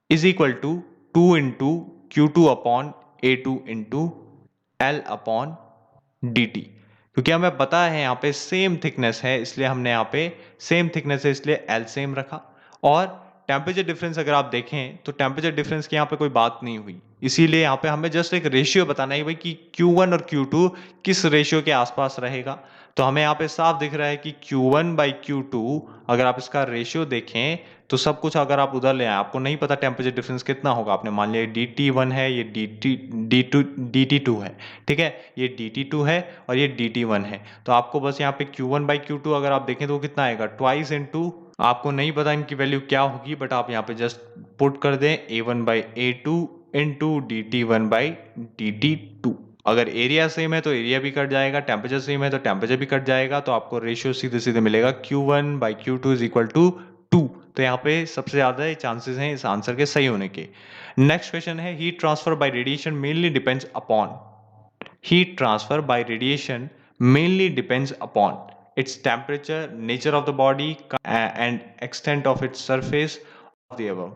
is equal to 2 into Q two upon A two into L upon D T. क्योंकि हमें पता है यहाँ पे सेम थिकनेस है, इसलिए हमने यहाँ पे सेम थिकनेस है इसलिए एल सेम रखा। और टेम्परेचर डिफरेंस अगर आप देखें तो टेम्परेचर डिफरेंस की यहाँ पे कोई बात नहीं हुई, इसीलिए यहाँ पे हमें जस्ट एक रेशियो बताना है भाई कि Q1 और Q2 किस रेशियो के आसपास रहेगा। तो हमें यहाँ पे साफ दिख रहा है कि Q1 बाई Q2 अगर आप इसका रेशियो देखें तो सब कुछ अगर आप उधर ले आए, आपको नहीं पता टेम्परेचर डिफरेंस कितना होगा, आपने मान लिया DT1 है, ये DT2 है, ठीक है, ये DT2 है और ये DT1 है। तो आपको बस यहाँ पे Q1 बाई Q2 अगर आप देखें तो वो कितना आएगा, ट्वाइस इंटू, आपको नहीं पता इनकी वैल्यू क्या होगी, बट आप यहाँ पे जस्ट पुट कर दें A1 by A2 into DT1 by DT2। अगर एरिया सेम है तो एरिया भी कट जाएगा, टेम्परेचर सेम है तो टेम्परेचर भी कट जाएगा, तो आपको रेशियो सीधे सीधे मिलेगा Q1 by Q2 is equal to 2। तो यहाँ पे सबसे ज्यादा चांसेस हैं इस आंसर के सही होने के। नेक्स्ट क्वेश्चन है heat transfer bye radiation mainly depends upon, heat transfer by radiation mainly depends upon its temperature, nature of the body and extent of its surface of the above।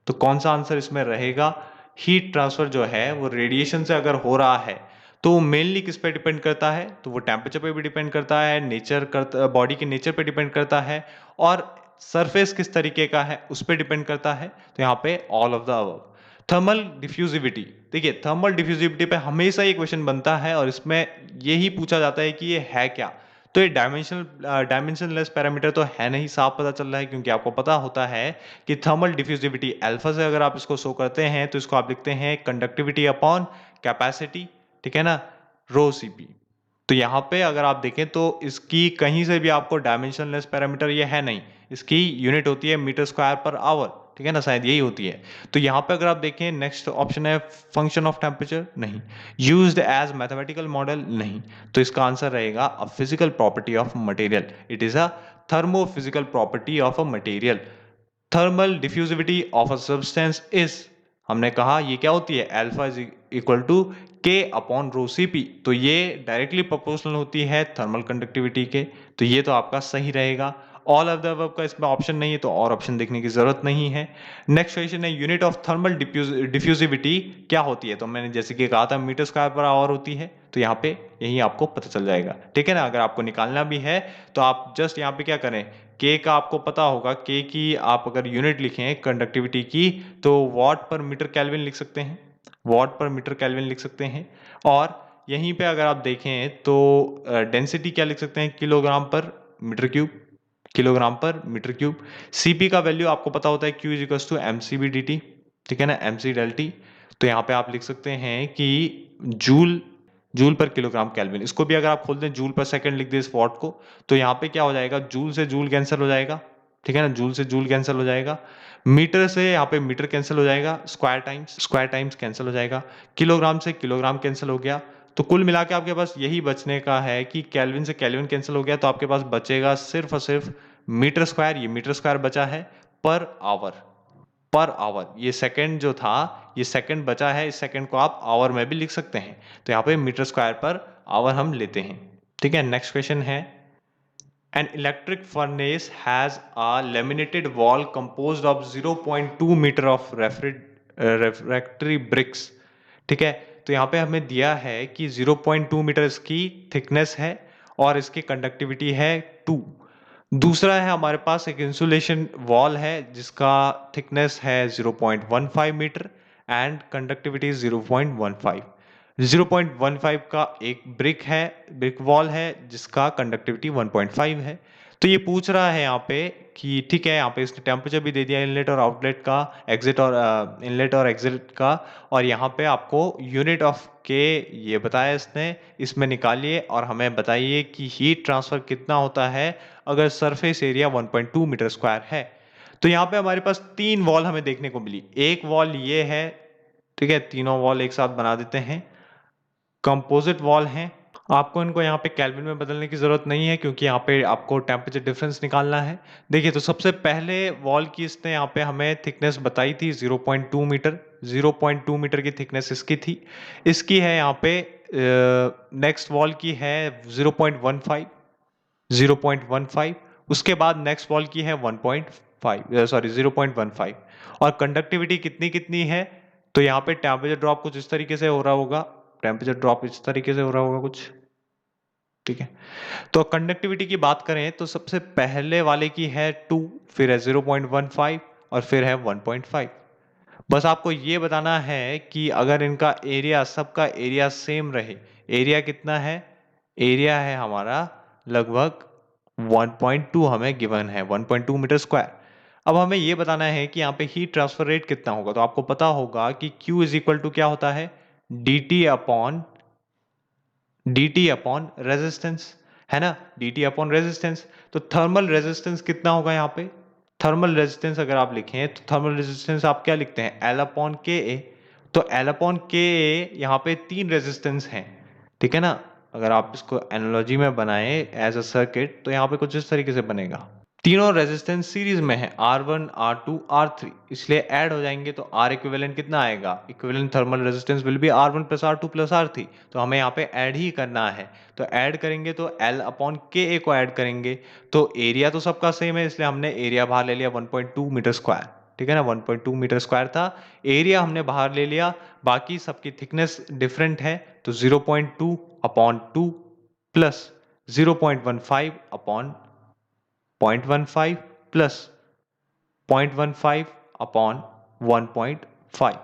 तो कौन सा आंसर इसमें रहेगा, हीट ट्रांसफर जो है वो रेडिएशन से अगर हो रहा है तो मेनली किस पे डिपेंड करता है, तो वो टेम्परेचर पे भी डिपेंड करता है, नेचर करता, बॉडी के नेचर पे डिपेंड करता है, और सरफेस किस तरीके का है उस पर डिपेंड करता है। तो यहाँ पे all of the above. Thermal diffusivity, देखिए थर्मल डिफ्यूजिविटी पे हमेशा ये क्वेश्चन बनता है और इसमें यही पूछा जाता है कि ये है क्या। तो ये डायमेंशनलेस पैरामीटर तो है नहीं, साफ पता चल रहा है, क्योंकि आपको पता होता है कि थर्मल डिफ्यूजिविटी अल्फा से अगर आप इसको शो करते हैं तो इसको आप लिखते हैं कंडक्टिविटी अपॉन कैपेसिटी, ठीक है ना, रो सीपी। तो यहाँ पे अगर आप देखें तो इसकी कहीं से भी आपको डायमेंशनलेस पैरामीटर ये है नहीं, इसकी यूनिट होती है मीटर स्क्वायर पर आवर, ठीक है ना, शायद यही होती है। तो यहाँ पे अगर आप देखें नेक्स्ट ऑप्शन है फंक्शन ऑफ टेम्परेचर, नहीं, यूज्ड एज मैथमेटिकल मॉडल, नहीं, तो इसका आंसर रहेगा a physical property of material, it is a thermophysical property of a material. Thermal diffusivity of a substance is, हमने कहा ये क्या होती है, alpha is equal to K upon rho C P, तो ये डायरेक्टली प्रोपोर्शनल होती है थर्मल कंडक्टिविटी के, तो ये तो आपका सही रहेगा। ऑल ऑफ द अबव का इसमें ऑप्शन नहीं है तो और ऑप्शन देखने की जरूरत नहीं है। नेक्स्ट क्वेश्चन है यूनिट ऑफ थर्मल डिफ्यूजिविटी क्या होती है, तो मैंने जैसे कि कहा था मीटर स्क्वायर पर आवर होती है, तो यहाँ पे यही आपको पता चल जाएगा, ठीक है ना। अगर आपको निकालना भी है तो आप जस्ट यहाँ पे क्या करें, के का आपको पता होगा, के की आप अगर यूनिट लिखें कंडक्टिविटी की तो वॉट पर मीटर केल्विन लिख सकते हैं, वॉट पर मीटर केल्विन लिख सकते हैं। और यहीं पे अगर आप देखें तो डेंसिटी क्या लिख सकते हैं, kilogram per metre cube, kilogram per metre cube. CP का वैल्यू आपको पता होता है Q is equal to M C B D T, ठीक है ना, एम सी डेल टी। तो यहाँ पे आप लिख सकते हैं कि जूल, जूल पर किलोग्राम केल्विन, इसको भी अगर आप खोल दें जूल पर सेकंड लिख दें इस वॉट को, तो यहाँ पे क्या हो जाएगा, जूल से जूल कैंसिल हो जाएगा, ठीक है ना, जूल से जूल कैंसिल हो जाएगा, मीटर से यहाँ पे मीटर कैंसिल हो जाएगा, स्क्वायर टाइम्स कैंसिल हो जाएगा, किलोग्राम से किलोग्राम कैंसिल हो गया। तो कुल मिला के आपके पास यही बचने का है कि केल्विन से केल्विन कैंसिल हो गया, तो आपके पास बचेगा सिर्फ और सिर्फ मीटर स्क्वायर, ये मीटर स्क्वायर बचा है पर आवर, पर आवर, ये सेकंड जो था ये सेकंड बचा है, इस सेकंड को आप आवर में भी लिख सकते हैं, तो यहाँ पे मीटर स्क्वायर पर आवर हम लेते हैं, ठीक है। नेक्स्ट क्वेश्चन है an electric furnace has a laminated wall composed of 0.2 meter of refractory bricks, ठीक है। तो यहाँ पे हमें दिया है कि 0.2 मीटर इसकी थिकनेस है और इसकी कंडक्टिविटी है 2। दूसरा है हमारे पास एक इंसुलेशन वॉल है जिसका थिकनेस है 0.15 मीटर एंड कंडक्टिविटी 0.15। 0.15 का एक ब्रिक है, ब्रिक वॉल है जिसका कंडक्टिविटी 1.5 है। तो ये पूछ रहा है यहाँ पे कि ठीक है, यहाँ पे इसने टेम्परेचर भी दे दिया इनलेट और आउटलेट का, एग्जिट और इनलेट और एग्जिट का, और यहाँ पे आपको यूनिट ऑफ के ये बताया इसने, इसमें निकालिए और हमें बताइए कि हीट ट्रांसफर कितना होता है अगर सरफेस एरिया 1.2 मीटर स्क्वायर है। तो यहाँ पे हमारे पास तीन वॉल हमें देखने को मिली, एक वॉल ये है, ठीक है, तीनों वॉल एक साथ बना देते हैं, कंपोजिट वॉल हैं। आपको इनको यहाँ पे केल्विन में बदलने की जरूरत नहीं है क्योंकि यहाँ पे आपको टेम्परेचर डिफरेंस निकालना है। देखिए तो सबसे पहले वॉल की इसने यहाँ पे हमें थिकनेस बताई थी 0.2 मीटर, 0.2 मीटर की थिकनेस इसकी थी। इसकी है यहाँ पे नेक्स्ट वॉल की है 0.15, 0.15। उसके बाद नेक्स्ट वॉल की है 1.5, सॉरी 0.15। और कंडक्टिविटी कितनी कितनी है, तो यहाँ पे टेम्परेचर ड्रॉप कुछ इस तरीके से हो रहा होगा, टेम्परेचर ड्रॉप इस तरीके से हो रहा होगा कुछ, ठीक है। तो कंडक्टिविटी की बात करें तो सबसे पहले वाले की है 2, फिर है 0.15 और फिर है 1.5। बस आपको ये बताना है कि अगर इनका एरिया, सबका एरिया सेम रहे, एरिया कितना है, एरिया है हमारा लगभग 1.2 हमें गिवन है, 1.2 मीटर स्क्वायर। अब हमें ये बताना है कि यहाँ पे हीट ट्रांसफर रेट कितना होगा। तो आपको पता होगा कि Q इज इक्वल टू क्या होता है, dt अपॉन रेजिस्टेंस, है ना, dt अपॉन रेजिस्टेंस। तो थर्मल रेजिस्टेंस कितना होगा यहाँ पे, थर्मल रेजिस्टेंस अगर आप लिखें तो थर्मल रेजिस्टेंस आप क्या लिखते हैं, L अपॉन के ए। तो L अपॉन के ए यहाँ पे 3 रेजिस्टेंस हैं, ठीक है ना। अगर आप इसको एनालॉजी में बनाएं एज अ सर्किट तो यहाँ पे कुछ इस तरीके से बनेगा। तीनों रेजिस्टेंस सीरीज में है, R1, R2, R3, इसलिए ऐड हो जाएंगे तो R इक्विवेलेंट कितना आएगा, equivalent thermal resistance will be R1 plus R2 plus R3। तो हमें यहाँ पे ऐड ही करना है, तो ऐड करेंगे तो L अपॉन के ए को ऐड करेंगे। तो एरिया तो सबका सेम है, इसलिए हमने एरिया बाहर ले लिया 1.2 मीटर स्क्वायर, ठीक है ना, 1.2 मीटर स्क्वायर था, एरिया हमने बाहर ले लिया। बाकी सबकी थिकनेस डिफरेंट है, तो 0.2 upon 2 plus 0.15 upon 0.15 plus 0.15 upon 1.5,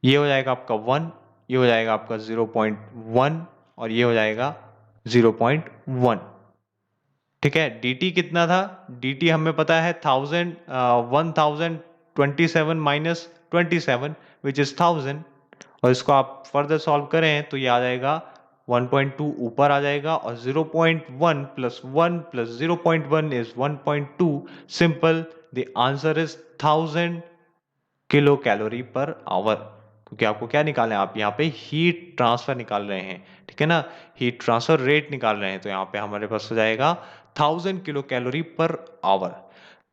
ये हो जाएगा आपका 1, ये हो जाएगा आपका 0.1 और ये हो जाएगा 0.1, ठीक है। dt कितना था, dt हमें पता है 1027 माइनस 27 विच इज 1000, और इसको आप फर्दर सॉल्व करें तो ये आ जाएगा 1.2 ऊपर आ जाएगा, और 0.1 plus 1 plus 0.1 is 1.2। Simple, the answer is 1000 kilo calorie per our, क्योंकि आपको क्या निकालना है, आप यहाँ पे हीट ट्रांसफर निकाल रहे हैं, ठीक है ना, हीट ट्रांसफर रेट निकाल रहे हैं। तो यहाँ पे हमारे पास हो जाएगा 1000 kilo calorie per our.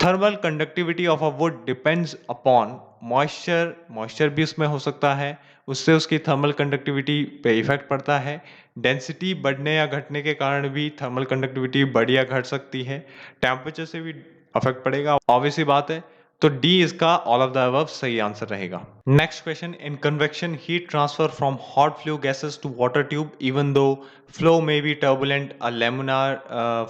Thermal conductivity of a would depends upon moisture, moisture भी उसमें हो सकता है, उससे उसकी थर्मल कंडक्टिविटी पे इफेक्ट पड़ता है। डेंसिटी बढ़ने या घटने के कारण भी थर्मल कंडक्टिविटी बढ़ या घट सकती है। टेम्परेचर से भी अफेक्ट पड़ेगा, ऑब्वियस सी बात है। तो डी इसका ऑल ऑफ द अबव सही आंसर रहेगा। Next question, in convection heat transfer from hot flue gases to water tube even though flow may be turbulent, a laminar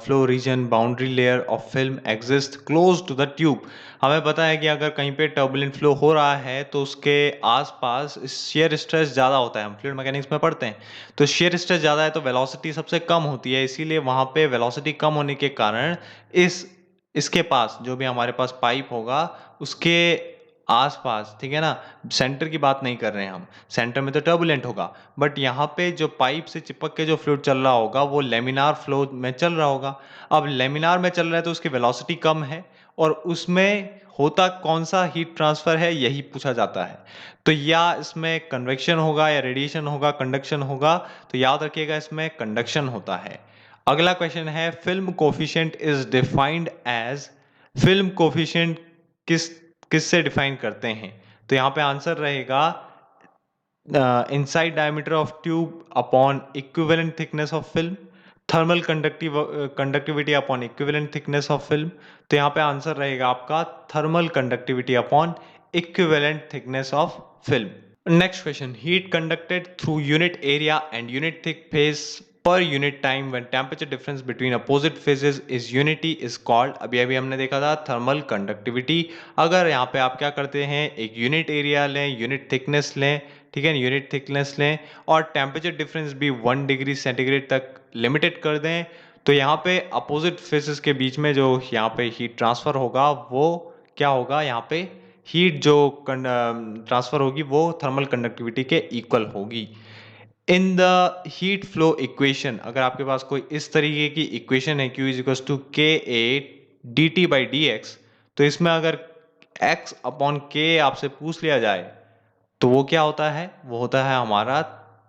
flow region boundary layer of film exist close to the tube. हमें पता है कि अगर कहीं पे टर्बुलेंट फ्लो हो रहा है तो उसके आसपास शेयर स्ट्रेस ज़्यादा होता है, हम फ्लूइड मैकेनिक्स में पढ़ते हैं। तो शेयर स्ट्रेस ज़्यादा है तो वेलोसिटी सबसे कम होती है, इसीलिए वहाँ पे वेलोसिटी कम होने के कारण इसके पास जो भी हमारे पास पाइप होगा उसके आसपास, ठीक है ना, सेंटर की बात नहीं कर रहे हैं हम, सेंटर में तो टर्बुलेंट होगा, बट यहाँ पे जो पाइप से चिपक के जो फ्लूइड चल रहा होगा वो लेमिनार फ्लो में चल रहा होगा। अब लेमिनार में चल रहा है तो उसकी वेलोसिटी कम है, और उसमें होता कौन सा हीट ट्रांसफर है यही पूछा जाता है। तो या इसमें कन्वेक्शन होगा या रेडिएशन होगा, कंडक्शन होगा, तो याद रखिएगा इसमें कंडक्शन होता है। अगला क्वेश्चन है, film coefficient is defined as, film coefficient किससे डिफाइन करते हैं, तो यहाँ पे आंसर रहेगा inside diameter of tube upon equivalent thickness of film, thermal conductivity upon equivalent thickness of film. तो यहाँ पे आंसर रहेगा आपका thermal conductivity upon equivalent thickness of film. Next question, heat conducted through unit area and unit thick face per unit time when temperature difference between opposite phases is unity is called, अभी अभी हमने देखा था थर्मल कंडक्टिविटी। अगर यहाँ पे आप क्या करते हैं, एक यूनिट एरिया लें, यूनिट थिकनेस लें, ठीक है, यूनिट थिकनेस लें, और टेम्परेचर डिफरेंस भी 1 डिग्री सेंटीग्रेड तक लिमिटेड कर दें, तो यहाँ पे अपोजिट फेसेस के बीच में जो यहाँ पे हीट ट्रांसफर होगा वो क्या होगा, यहाँ पे हीट जो ट्रांसफर होगी वो थर्मल कंडक्टिविटी के इक्वल होगी। In the heat flow equation, अगर आपके पास कोई इस तरीके की इक्वेशन है, Q इज इक्वल टू के A D T by d x, तो इसमें अगर x अपॉन के आपसे पूछ लिया जाए तो वो क्या होता है, वो होता है हमारा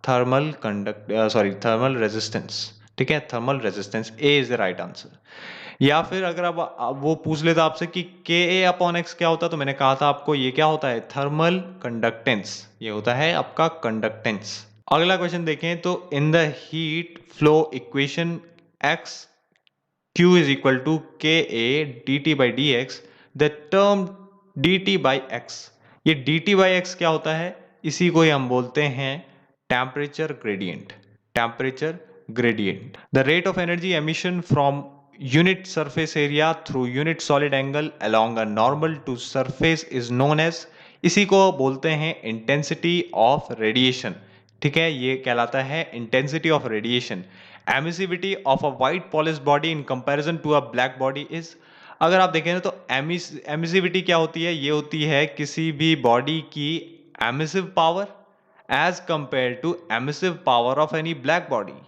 थर्मल रेजिस्टेंस, ठीक है, thermal resistance, A is the right answer. या फिर अगर आप वो पूछ लेता आपसे कि के ए अपॉन एक्स क्या होता है, तो मैंने कहा था आपको ये क्या होता है, थर्मल कंडक्टेंस, ये होता है आपका कंडक्टेंस। अगला क्वेश्चन देखें तो in the heat flow equation x Q is equal to Ka dt by dx, the term dt by x, ये dt by x क्या होता है, इसी को ही हम बोलते हैं temperature gradient. Temperature gradient, the rate of energy emission from unit surface area through unit solid angle along a normal to surface is known as, इसी को बोलते हैं इंटेंसिटी ऑफ रेडिएशन। ठीक है, ये कहलाता है intensity of radiation. Emissivity of a white polish body in comparison to a black body is, अगर आप देखें तो एमिसिविटी क्या होती है, ये होती है किसी भी बॉडी की emissive power as compare to emissive power of any black body.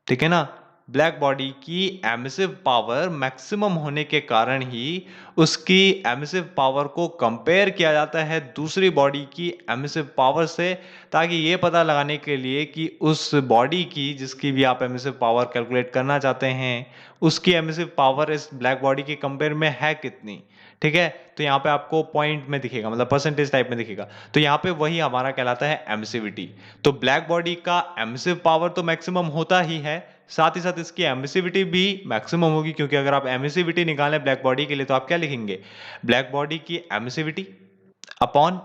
ठीक है ना, ब्लैक बॉडी की एमिसिव पावर मैक्सिमम होने के कारण ही उसकी एमिसिव पावर को कंपेयर किया जाता है दूसरी बॉडी की एमिसिव पावर से, ताकि ये पता लगाने के लिए कि उस बॉडी की जिसकी भी आप एमिसिव पावर कैलकुलेट करना चाहते हैं उसकी एमिसिव पावर इस ब्लैक बॉडी के कंपेयर में है कितनी। ठीक है, तो यहाँ पे आपको पॉइंट में दिखेगा, मतलब परसेंटेज टाइप में दिखेगा, तो यहाँ पे वही हमारा कहलाता है एमिसिविटी। तो ब्लैक बॉडी का एमिसिव पावर तो मैक्सिमम होता ही है, साथ ही साथ इसकी एमिसिविटी भी मैक्सिमम होगी, क्योंकि अगर आप एमिसिविटी निकालें ब्लैक बॉडी के लिए तो आप क्या लिखेंगे, ब्लैक बॉडी की एमिसिविटी अपॉन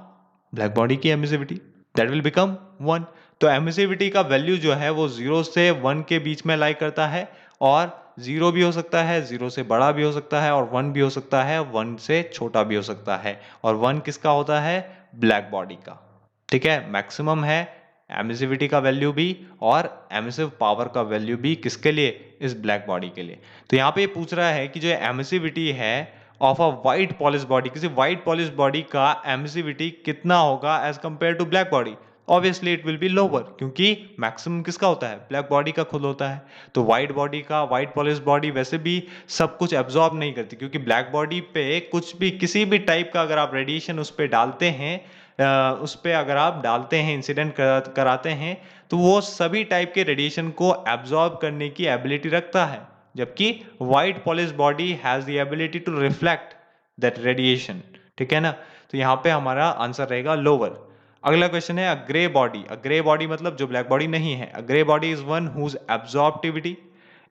ब्लैक बॉडी की एमिसिविटी, दैट विल बिकम 1। तो एमिसिविटी का वैल्यू जो है वो 0 से 1 के बीच में लाई करता है, और 0 भी हो सकता है, 0 से बड़ा भी हो सकता है, और 1 भी हो सकता है, 1 से छोटा भी हो सकता है। और 1 किसका होता है, ब्लैक बॉडी का। ठीक है, मैक्सिमम है एमिसिविटी का वैल्यू भी और एमिसिव पावर का वैल्यू भी, किसके लिए, इस ब्लैक बॉडी के लिए। तो यहाँ पे ये पूछ रहा है कि जो एमिसिविटी है of a white polish body, किसी व्हाइट पॉलिश बॉडी का एमिसिविटी कितना होगा as compare to black body. Obviously it will be lower, क्योंकि मैक्सिमम किसका होता है, ब्लैक बॉडी का खुद होता है। तो व्हाइट बॉडी का, व्हाइट पॉलिश बॉडी वैसे भी सब कुछ एब्जॉर्ब नहीं करती, क्योंकि ब्लैक बॉडी पे कुछ भी, किसी भी टाइप का अगर आप रेडिएशन उस पर डालते हैं, उस पर अगर आप डालते हैं, इंसिडेंट कराते हैं, तो वो सभी टाइप के रेडिएशन को एब्जॉर्ब करने की एबिलिटी रखता है, जबकि white polish body has the ability to reflect that radiation. ठीक है ना, तो यहाँ पे हमारा आंसर रहेगा लोअर। अगला क्वेश्चन है a grey body. A grey body मतलब जो ब्लैक बॉडी नहीं है। A grey body is one whose absorptivity,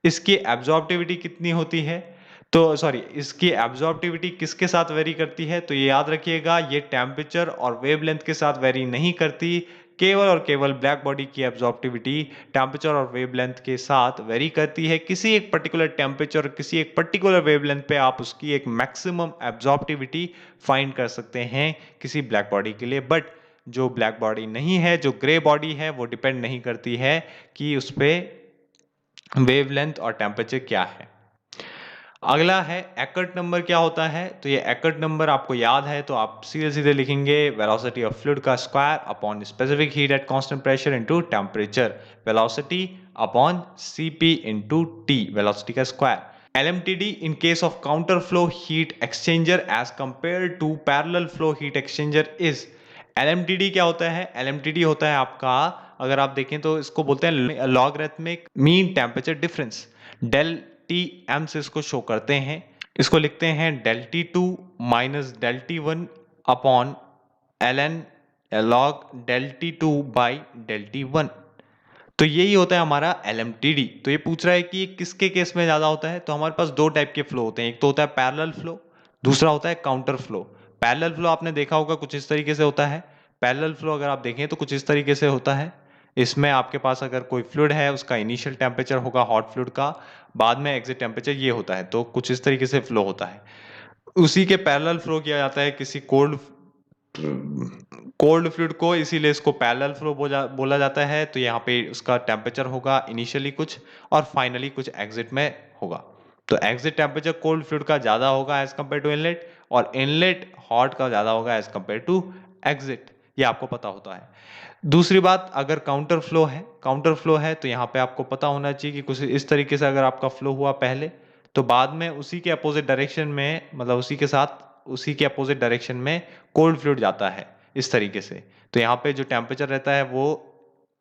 इसकी एब्जॉर्प्टिविटी कितनी होती है, तो सॉरी, इसकी एब्जॉर्प्टिविटी किसके साथ वेरी करती है, तो ये याद रखिएगा, ये टेम्परेचर और वेवलेंथ के साथ वेरी नहीं करती। केवल और केवल ब्लैक बॉडी की एब्जॉर्प्टिविटी टेम्परेचर और वेवलेंथ के साथ वेरी करती है। किसी एक पर्टिकुलर टेम्परेचर, किसी एक पर्टिकुलर वेवलेंथ पे आप उसकी एक मैक्सिमम एब्जॉर्प्टिविटी फाइंड कर सकते हैं किसी ब्लैक बॉडी के लिए। बट जो ब्लैक बॉडी नहीं है, जो ग्रे बॉडी है, वो डिपेंड नहीं करती है कि उस पर वेवलेंथ और टेम्परेचर क्या है। अगला है एकर्ट नंबर क्या होता है, तो ये एकर्ट नंबर आपको याद है तो आप सीधे सीधे लिखेंगे वेलोसिटी ऑफ फ्लूइड का square upon specific heat at constant pressure into temperature, velocity upon CP into T, velocity का square. LMTD in case of counter flow heat exchanger as compared to parallel flow heat exchanger is, LMTD क्या होता है, LMTD होता है आपका, अगर आप देखें तो इसको बोलते हैं logarithmic mean temperature difference. Del T M से इसको शो करते हैं, इसको लिखते हैं del T two minus del T one upon L N log del T two by del T one. तो यही होता है हमारा LMTD। तो ये पूछ रहा है कि किसके केस में ज्यादा होता है, तो हमारे पास दो टाइप के फ्लो होते हैं, एक तो होता है पैरेलल फ्लो, दूसरा होता है काउंटर फ्लो। पैरेलल फ्लो आपने देखा होगा कुछ इस तरीके से होता है। पैरेलल फ्लो अगर आप देखें तो कुछ इस तरीके से होता है, इसमें आपके पास अगर कोई फ्लूइड है, उसका इनिशियल टेम्परेचर होगा हॉट फ्लूइड का, बाद में एग्जिट टेम्परेचर ये होता है, तो कुछ इस तरीके से फ्लो होता है। उसी के पैरेलल फ्लो किया जाता है किसी कोल्ड फ्लूइड को, इसीलिए इसको पैरेलल फ्लो बोला जाता है। तो यहाँ पे उसका टेम्परेचर होगा इनिशियली कुछ और फाइनली कुछ एग्जिट में होगा। तो एग्जिट टेम्परेचर कोल्ड फ्लूइड का ज्यादा होगा एज कंपेयर टू इनलेट, और इनलेट हॉट का ज्यादा होगा एज कंपेयर टू एग्जिट, ये आपको पता होता है। दूसरी बात, अगर काउंटर फ्लो है, काउंटर फ्लो है तो यहाँ पे आपको पता होना चाहिए कि कुछ इस तरीके से अगर आपका फ्लो हुआ पहले, तो बाद में उसी के अपोजिट डायरेक्शन में, मतलब उसी के साथ उसी के अपोजिट डायरेक्शन में कोल्ड फ्लूइड जाता है इस तरीके से। तो यहाँ पे जो टेम्परेचर रहता है वो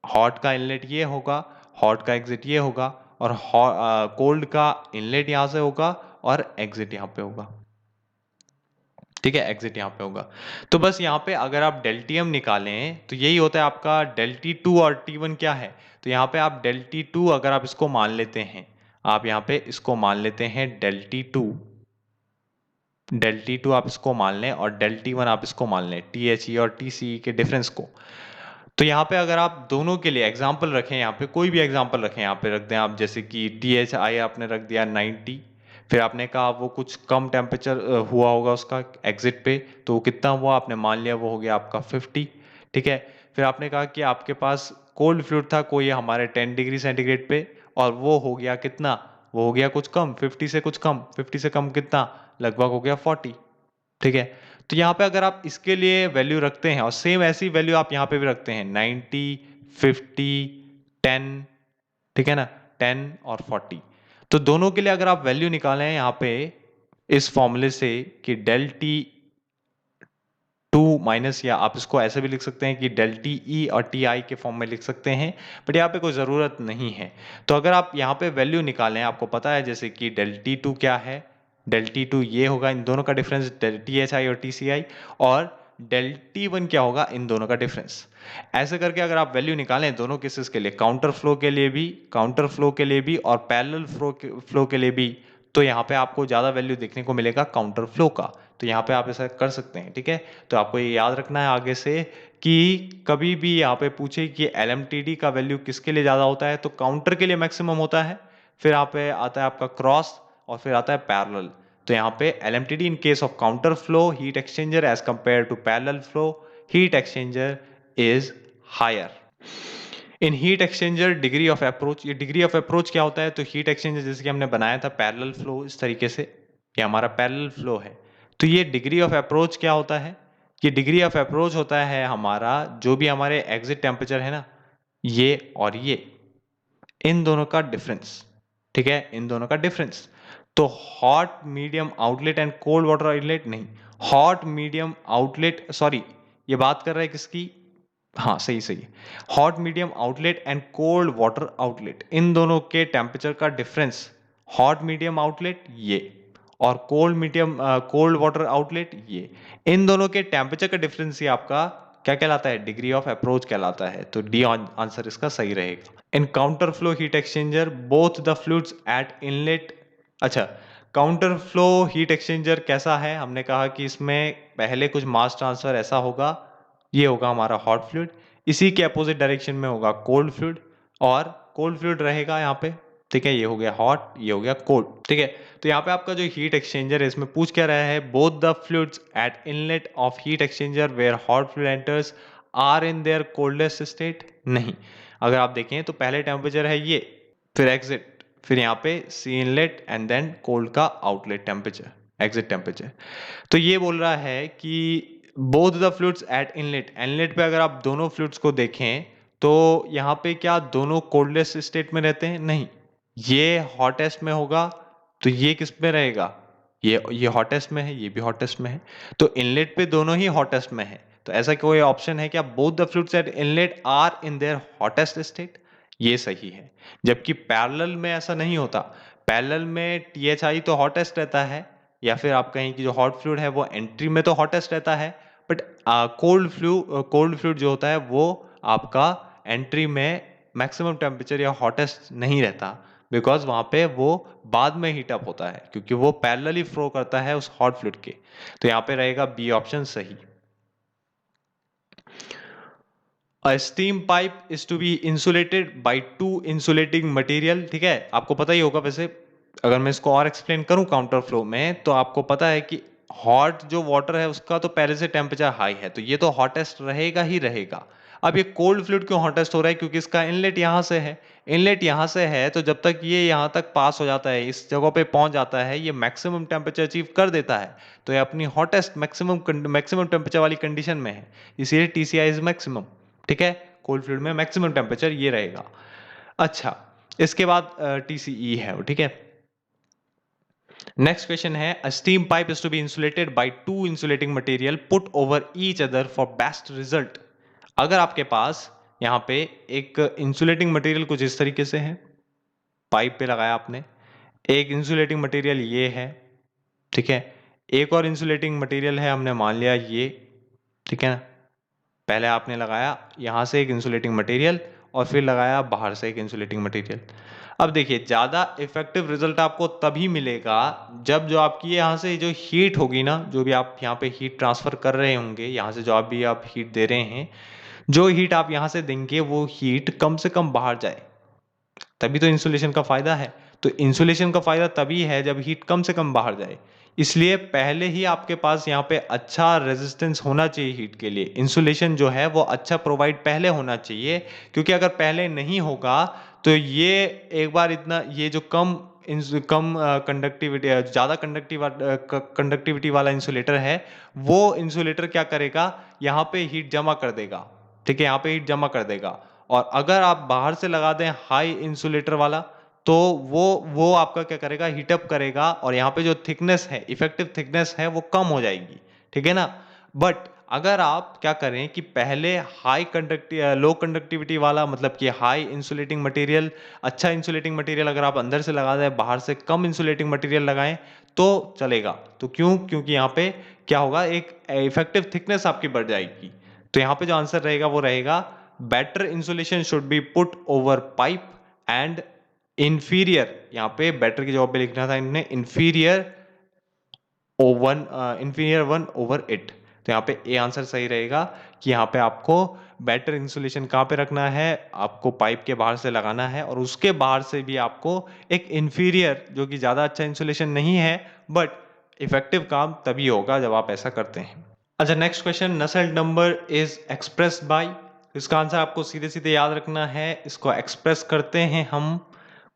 हॉट का इनलेट ये होगा, हॉट का एग्जिट ये होगा, और कोल्ड का इनलेट यहाँ से होगा और एग्जिट यहाँ पे होगा। ठीक है, एग्जिट यहाँ पे होगा। तो बस यहाँ पे अगर आप डेल्टियम निकालें तो यही होता है आपका डेल T2 और T1 क्या है। तो यहाँ पे आप डेल T2 अगर आप इसको मान लेते हैं, आप यहाँ पे इसको मान लेते हैं डेल T2 आप इसको मान लें और डेल T1 आप इसको मान लें, THE और TCE के डिफरेंस को। तो यहाँ पे अगर आप दोनों के लिए एग्जाम्पल रखें, यहाँ पे कोई भी एग्जाम्पल रखें, यहाँ पे रख दें आप, जैसे कि THI आपने रख दिया 90, फिर आपने कहा वो कुछ कम टेम्परेचर हुआ होगा उसका एग्जिट पे, तो वो कितना हुआ आपने मान लिया, वो हो गया आपका 50। ठीक है, फिर आपने कहा कि आपके पास कोल्ड फ्लूइड था कोई हमारे 10 डिग्री सेंटीग्रेड पे, और वो हो गया कितना, वो हो गया कुछ कम, 50 से कुछ कम, 50 से कम कितना, लगभग हो गया 40। ठीक है, तो यहाँ पे अगर आप इसके लिए वैल्यू रखते हैं और सेम ऐसी वैल्यू आप यहाँ पे भी रखते हैं 90, 50, 10, ठीक है ना, 10 और 40, तो दोनों के लिए अगर आप वैल्यू निकालें यहाँ पे इस फॉर्मूले से कि डेल T2 माइनस, या आप इसको ऐसे भी लिख सकते हैं कि डेल TE और TI के फॉर्म में लिख सकते हैं, बट यहाँ पे कोई ज़रूरत नहीं है। तो अगर आप यहाँ पे वैल्यू निकालें, आपको पता है जैसे कि डेल T2 क्या है, डेल T2 ये होगा इन दोनों का डिफरेंस, डेल THI और TCI, और डेल T1 क्या होगा इन दोनों का डिफरेंस। ऐसे करके अगर आप वैल्यू निकालें दोनों केसेस के लिए, काउंटर फ्लो के लिए भी, काउंटर फ्लो के लिए भी और पैरेलल फ्लो के लिए भी, तो यहाँ पे आपको ज़्यादा वैल्यू देखने को मिलेगा काउंटर फ्लो का। तो यहाँ पे आप ऐसा कर सकते हैं। ठीक है, तो आपको ये याद रखना है आगे से कि कभी भी यहाँ पे पूछे कि LMTD का वैल्यू किसके लिए ज़्यादा होता है, तो काउंटर के लिए मैक्सिमम होता है, फिर यहाँ पे आता है आपका क्रॉस, और फिर आता है पैरेलल। तो यहाँ पे LMTD in case of counter flow heat exchanger as compare to parallel flow heat exchanger is higher. In heat exchanger degree of approach, ये डिग्री ऑफ अप्रोच क्या होता है, तो हीट एक्सचेंजर जैसे कि हमने बनाया था पैरेलल फ्लो इस तरीके से, ये हमारा पैरेलल फ्लो है, तो ये डिग्री ऑफ अप्रोच क्या होता है, ये डिग्री ऑफ अप्रोच होता है हमारा जो भी हमारे एग्जिट टेम्परेचर है ना, ये और ये, इन दोनों का डिफरेंस। ठीक है, इन दोनों का डिफरेंस। तो hot medium outlet and cold water outlet नहीं, हॉट मीडियम आउटलेट, सॉरी ये बात कर रहा है किसकी, हाँ सही सही, hot medium outlet and cold water outlet, इन दोनों के टेम्परेचर का डिफरेंस, हॉट मीडियम आउटलेट ये और कोल्ड वाटर आउटलेट ये, इन दोनों के टेम्परेचर का डिफरेंस ही आपका क्या कहलाता है, डिग्री ऑफ अप्रोच कहलाता है। तो डी आंसर इसका सही रहेगा। In counter flow heat exchanger both the fluids at inlet, अच्छा काउंटर फ्लो हीट एक्सचेंजर कैसा है, हमने कहा कि इसमें पहले कुछ मास ट्रांसफर ऐसा होगा, ये होगा हमारा हॉट फ्लूइड, इसी के अपोजिट डायरेक्शन में होगा कोल्ड फ्लूइड, और कोल्ड फ्लूइड रहेगा यहाँ पे। ठीक है, ये हो गया हॉट, ये हो गया कोल्ड। ठीक है, तो यहाँ पे आपका जो हीट एक्सचेंजर है इसमें पूछ क्या रहा है, both the fluids at inlet of heat exchanger where hot fluid enters are in their coldest state, नहीं, अगर आप देखें तो पहले टेम्परेचर है ये, फिर एग्जिट, फिर यहाँ पे सी इनलेट एंड देन कोल्ड का आउटलेट टेम्परेचर, एग्जिट टेम्परेचर। तो ये बोल रहा है कि both the fluids at inlet, inlet पे अगर आप दोनों फ्लूइड्स को देखें तो यहाँ पे क्या दोनों कोल्डेस्ट स्टेट में रहते हैं, नहीं, ये हॉटेस्ट में होगा, तो ये किस में रहेगा, ये हॉटेस्ट में है, ये भी हॉटेस्ट में है, तो इनलेट पे दोनों ही हॉटेस्ट में है। तो ऐसा कोई ऑप्शन है क्या, both the fluids at inlet are in their hottest state, ये सही है। जबकि पैरेलल में ऐसा नहीं होता, पैरेलल में THI तो हॉटेस्ट रहता है, या फिर आप कहें कि जो हॉट फ्लूइड है वो एंट्री में तो हॉटेस्ट रहता है, बट कोल्ड फ्लूइड जो होता है वो आपका एंट्री में मैक्सिमम टेम्परेचर या हॉटेस्ट नहीं रहता, बिकॉज वहां पे वो बाद में हीट अप होता है, क्योंकि वो पैरेलली फ्लो करता है उस हॉट फ्लूइड के। तो यहाँ पे रहेगा बी ऑप्शन सही। A steam pipe is to be insulated by two insulating material, ठीक है, आपको पता ही होगा वैसे, अगर मैं इसको और एक्सप्लेन करूं काउंटर फ्लो में, तो आपको पता है कि हॉट जो वाटर है उसका तो पहले से टेम्परेचर हाई है, तो ये तो हॉटेस्ट रहेगा ही रहेगा। अब ये कोल्ड फ्लूइड क्यों हॉटेस्ट हो रहा है, क्योंकि इसका इनलेट यहाँ से है, इनलेट यहाँ से है, तो जब तक ये यहाँ तक पास हो जाता है, इस जगह पे पहुंच जाता है, ये मैक्सिमम टेम्परेचर अचीव कर देता है, तो ये अपनी हॉटेस्ट मैक्सिमम टेम्परेचर वाली कंडीशन में है, इसीलिए TCI इज मैक्सिमम। ठीक है, कोल्ड फ्लूइड में मैक्सिमम टेम्परेचर ये रहेगा। अच्छा, इसके बाद TCE है वो, ठीक है। नेक्स्ट क्वेश्चन है, a steam pipe is to be insulated by two insulating material put over each other for best result. अगर आपके पास यहाँ पे एक इंसुलेटिंग मटेरियल कुछ इस तरीके से है, पाइप पे लगाया आपने, एक इंसुलेटिंग मटेरियल ये है, ठीक है, एक और इंसुलेटिंग मटेरियल है, हमने मान लिया ये, ठीक है ना। पहले आपने लगाया यहाँ से एक इंसुलेटिंग मटेरियल और फिर लगाया बाहर से एक इंसुलेटिंग मटेरियल। अब देखिए ज़्यादा इफेक्टिव रिजल्ट आपको तभी मिलेगा जब जो आपकी यहाँ से जो हीट होगी ना, जो भी आप यहाँ पे हीट ट्रांसफर कर रहे होंगे, यहाँ से जो भी आप हीट दे रहे हैं, जो हीट आप यहाँ से देंगे वो हीट कम से कम बाहर जाए, तभी तो इंसुलेशन का फायदा है। तो इंसुलेशन का फायदा तभी है जब हीट कम से कम बाहर जाए। इसलिए पहले ही आपके पास यहाँ पे अच्छा रेजिस्टेंस होना चाहिए हीट के लिए, इंसुलेशन जो है वो अच्छा प्रोवाइड पहले होना चाहिए, क्योंकि अगर पहले नहीं होगा तो ये एक बार इतना ये जो कम कंडक्टिविटी ज़्यादा कंडक्टिविटी वाला इंसुलेटर है, वो इंसुलेटर क्या करेगा, यहाँ पे हीट जमा कर देगा, ठीक है, यहाँ पे हीट जमा कर देगा। और अगर आप बाहर से लगा दें हाई इंसुलेटर वाला, तो वो आपका क्या करेगा, हीटअप करेगा, और यहाँ पे जो थिकनेस है, इफेक्टिव थिकनेस है, वो कम हो जाएगी, ठीक है ना। बट अगर आप क्या करें कि पहले लो कंडक्टिविटी वाला, मतलब कि हाई इंसुलेटिंग मटेरियल, अच्छा इंसुलेटिंग मटेरियल अगर आप अंदर से लगा दें, बाहर से कम इंसुलेटिंग मटेरियल लगाएं तो चलेगा। तो क्योंकि यहाँ पे क्या होगा, एक इफेक्टिव थिकनेस आपकी बढ़ जाएगी। तो यहाँ पे जो आंसर रहेगा वो रहेगा better insulation should be put over pipe and inferior, यहाँ पे बेटर की जगह पे लिखना था इन्होंने इंफीरियर वन ओवर इट। तो यहाँ पे ए आंसर सही रहेगा कि यहाँ पे आपको बेटर इंसुलेशन कहाँ पे रखना है, आपको पाइप के बाहर से लगाना है, और उसके बाहर से भी आपको एक इंफीरियर, जो कि ज़्यादा अच्छा इंसुलेशन नहीं है बट इफेक्टिव काम तभी होगा जब आप ऐसा करते हैं। अच्छा, next question, Nusselt number is expressed by, इसका आंसर आपको सीधे सीधे याद रखना है, इसको एक्सप्रेस करते हैं हम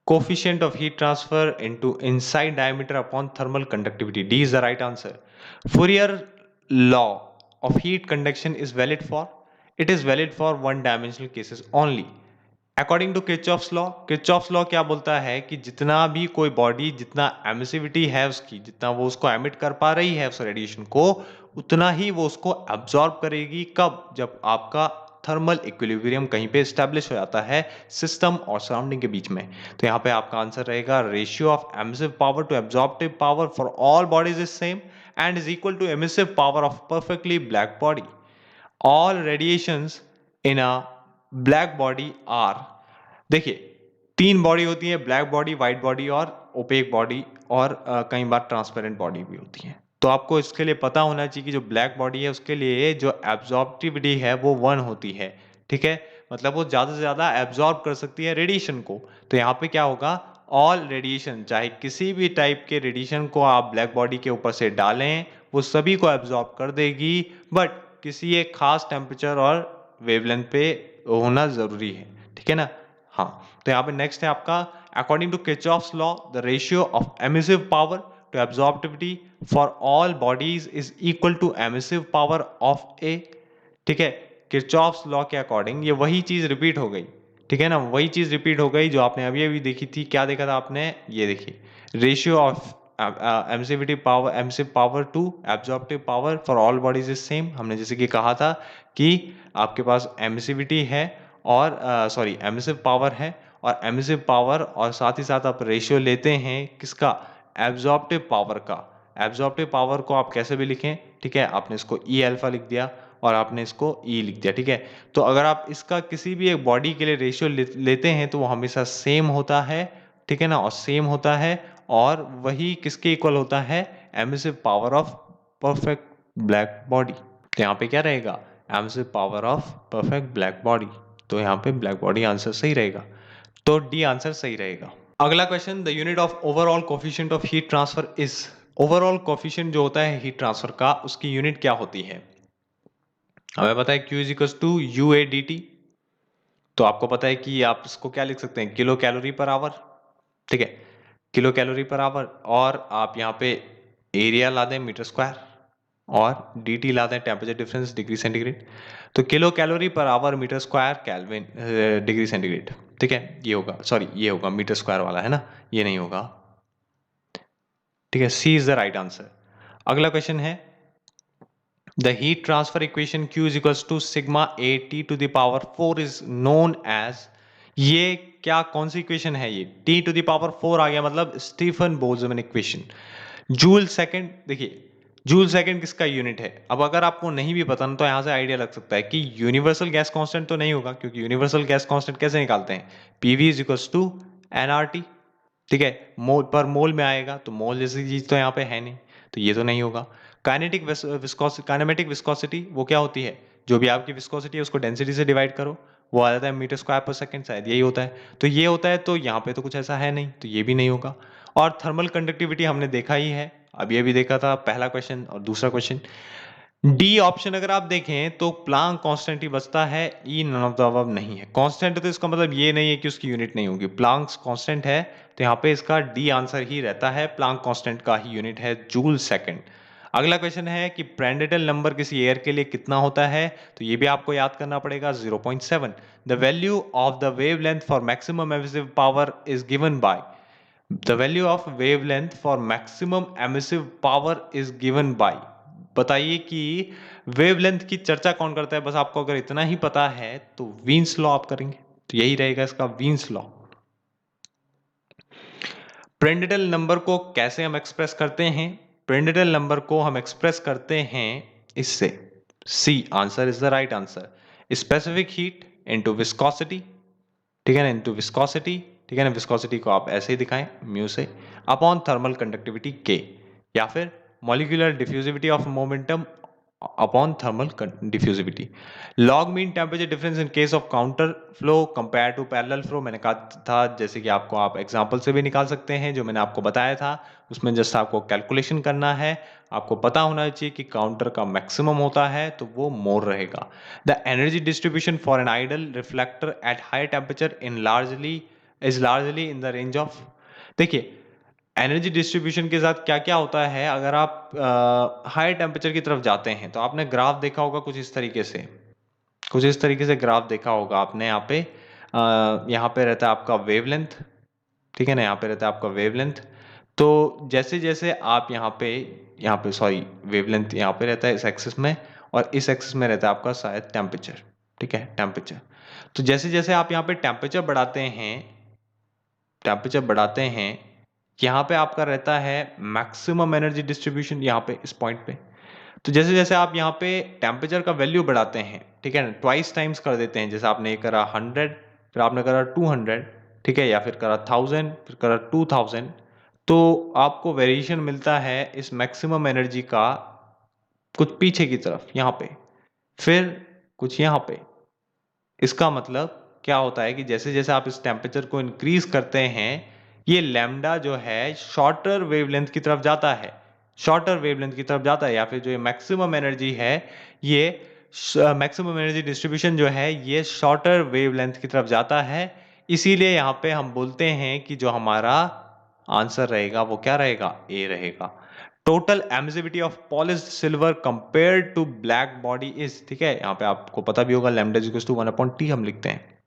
coefficient of heat transfer into inside diameter upon thermal conductivity. D is the right answer. Fourier law of heat conduction is valid for, it is valid for one dimensional cases only. According to Kirchhoff's law क्या बोलता है कि जितना भी कोई बॉडी, जितना एमिसिविटी है उसकी, जितना वो उसको एमिट कर पा रही है उस रेडिएशन को, उतना ही वो उसको एब्जॉर्ब करेगी। कब? जब आपका थर्मल इक्विलिब्रियम कहीं पे स्टैब्लिश हो जाता है सिस्टम और सराउंडिंग के बीच में। तो यहाँ पे आपका आंसर रहेगा ratio of emissive power to absorptive power for all bodies is same and is equal to emissive power of perfectly black body. All radiations in a black body are, देखिए तीन बॉडी होती है, ब्लैक बॉडी, व्हाइट बॉडी और ओपेक बॉडी, और कई बार ट्रांसपेरेंट बॉडी भी होती है। तो आपको इसके लिए पता होना चाहिए कि जो ब्लैक बॉडी है उसके लिए जो एब्जॉर्प्टिविटी है वो 1 होती है, ठीक है, मतलब वो ज़्यादा से ज़्यादा एब्जॉर्ब कर सकती है रेडिएशन को। तो यहाँ पे क्या होगा, ऑल रेडिएशन, चाहे किसी भी टाइप के रेडिएशन को आप ब्लैक बॉडी के ऊपर से डालें, वो सभी को एब्जॉर्ब कर देगी, बट किसी एक खास टेम्परेचर और वेवलेंथ पे होना जरूरी है, ठीक है ना। हाँ, तो यहाँ पे नेक्स्ट है आपका, according to Kirchhoff's law the ratio of emissive power to absorptivity for all bodies is equal to emissive power of a, ठीक है। किरचॉफ्स लॉ के अकॉर्डिंग ये वही चीज रिपीट हो गई, ठीक है ना, वही चीज रिपीट हो गई जो आपने अभी अभी देखी थी। क्या देखा था आपने, ये देखिए, ratio of emissive power to absorptive power for all bodies is same. हमने जैसे कि कहा था कि आपके पास एमिसिविटी है और एमिसिव पावर है, और एमिसिव पावर और साथ ही साथ आप रेशियो लेते हैं किसका, एब्जॉर्प्टिव पावर का। एब्जॉर्प्टिव पावर को आप कैसे भी लिखें, ठीक है, आपने इसको ई अल्फा लिख दिया और आपने इसको ई लिख दिया, ठीक है। तो अगर आप इसका किसी भी एक बॉडी के लिए रेशियो लेते हैं तो वो हमेशा सेम होता है, ठीक है ना, और सेम होता है, और वही किसके इक्वल होता है, emissive power of perfect black body. तो यहाँ पे क्या रहेगा, emissive power of perfect black body. तो यहाँ पे ब्लैक बॉडी आंसर सही रहेगा, तो डी आंसर सही रहेगा। अगला question, the unit of overall coefficient of heat transfer is, overall coefficient जो होता है हीट ट्रांसफर का, उसकी यूनिट क्या होती है। हमें पता है Q is to U A D T, तो आपको पता है कि आप इसको क्या लिख सकते हैं, किलो कैलोरी पर आवर, ठीक है, किलो कैलोरी पर आवर, और आप यहाँ पे एरिया ला दें मीटर स्क्वायर, और dt ला दें टेम्परेचर डिफरेंस डिग्री सेंटीग्रेड। तो kilo calorie per hour metre square kelvin degree centigrade, ठीक है, ये होगा, सॉरी ये होगा मीटर स्क्वायर वाला है ना, ये नहीं होगा, ठीक है, C is the right answer. अगला क्वेश्चन है, the heat transfer equation Q is equals to sigma A T to the power 4 is known as, ये क्या कौन सी इक्वेशन है? ये T⁴ आ गया, मतलब Stefan Boltzmann equation. Joule second, देखिए जूल सेकंड किसका यूनिट है? अब अगर आपको नहीं भी पता ना तो यहाँ से आइडिया लग सकता है कि यूनिवर्सल गैस कांस्टेंट तो नहीं होगा, क्योंकि यूनिवर्सल गैस कांस्टेंट कैसे निकालते हैं? PV is equals to NRT, ठीक है, मोल पर मोल में आएगा, तो मोल जैसी चीज तो यहाँ पे है नहीं, तो ये तो नहीं होगा। काइनेमेटिक विस्कोसिटी वो क्या होती है? जो भी आपकी विस्कोसिटी है उसको डेंसिटी से डिवाइड करो, वो आ जाता है मीटर स्क्वायर पर सेकंड, शायद यही होता है। तो ये होता है, तो यहाँ पे तो कुछ ऐसा है नहीं, तो ये भी नहीं होगा। और थर्मल कंडक्टिविटी हमने देखा ही है, अब ये भी देखा था, पहला क्वेश्चन और दूसरा क्वेश्चन। डी ऑप्शन अगर आप देखें तो प्लांक कांस्टेंट ही बचता है, E none of the above नहीं है। कांस्टेंट है तो इसका मतलब ये नहीं है कि उसकी यूनिट नहीं होगी, प्लांक कांस्टेंट है, तो यहाँ पे इसका डी आंसर ही रहता है, प्लांक कांस्टेंट का ही यूनिट है जूल सेकंड। अगला क्वेश्चन है कि प्रेंडेटल नंबर किसी एयर के लिए कितना होता है? तो ये भी आपको याद करना पड़ेगा, 0.7। The value of the wavelength for maximum emissive power is given by, the value of wavelength for maximum emissive power is given by. बताइए कि वेवलेंथ की चर्चा कौन करता है? बस आपको अगर इतना ही पता है तो वीन्स लॉ आप करेंगे, तो यही रहेगा इसका वीन्स लॉ। प्रेंडेटल नंबर को कैसे हम एक्सप्रेस करते हैं? प्रेंडेटल नंबर को हम एक्सप्रेस करते हैं इससे, C answer is the right answer, specific heat into viscosity, ठीक है ना, इनटू विस्कोसिटी, ठीक है ना, विस्कोसिटी को आप ऐसे ही दिखाएं म्यू से, अपॉन थर्मल कंडक्टिविटी के, या फिर molecular diffusivity of momentum upon thermal diffusivity. Log mean temperature difference in case of counter flow compare to parallel flow, मैंने कहा था जैसे कि आपको आप एग्जांपल से भी निकाल सकते हैं, जो मैंने आपको बताया था उसमें जस्ट आपको कैलकुलेशन करना है। आपको पता होना चाहिए कि काउंटर का मैक्सिमम होता है तो वो मोर रहेगा। The energy distribution for an ideal reflector at high temperature is largely in the range of, देखिए एनर्जी डिस्ट्रीब्यूशन के साथ क्या क्या होता है, अगर आप हाई टेम्परेचर की तरफ जाते हैं तो आपने ग्राफ देखा होगा कुछ इस तरीके से, कुछ इस तरीके से ग्राफ देखा होगा आपने। यहाँ पे रहता है आपका वेवलेंथ, ठीक है ना, यहाँ पे रहता है आपका वेवलेंथ। तो जैसे जैसे आप यहाँ पे सॉरी, वेवलेंथ यहाँ पे रहता है इस एक्सिस में, और इस एक्सिस में रहता है आपका शायद टेम्परेचर, ठीक है, टेम्परेचर। तो जैसे जैसे आप यहाँ पे टेम्परेचर बढ़ाते हैं, यहाँ पे आपका रहता है मैक्सिमम एनर्जी डिस्ट्रीब्यूशन यहाँ पे इस पॉइंट पे। तो जैसे जैसे आप यहाँ पे टेम्परेचर का वैल्यू बढ़ाते हैं, ठीक है ना, ट्वाइस टाइम्स कर देते हैं, जैसे आपने करा 100, फिर आपने करा 200, ठीक है, या फिर करा 1000, फिर करा 2000, तो आपको वेरिएशन मिलता है इस मैक्सिमम एनर्जी का कुछ पीछे की तरफ यहाँ पे, फिर कुछ यहाँ पे। इसका मतलब क्या होता है कि जैसे जैसे आप इस टेम्परेचर को इंक्रीज करते हैं, ये लैम्डा जो है शॉर्टर वेवलेंथ की तरफ जाता है, शॉर्टर वेवलेंथ की तरफ जाता है, या फिर जो ये मैक्सिमम एनर्जी है, ये मैक्सिमम एनर्जी डिस्ट्रीब्यूशन जो है ये शॉर्टर वेवलेंथ की तरफ जाता है। इसीलिए यहाँ पे हम बोलते हैं कि जो हमारा आंसर रहेगा वो क्या रहेगा? ए रहेगा। Total emissivity of polished silver compare to black body is, ठीक है, यहाँ पे आपको पता भी होगा लैम्डा इक्वल्स टू 1/T हम लिखते हैं,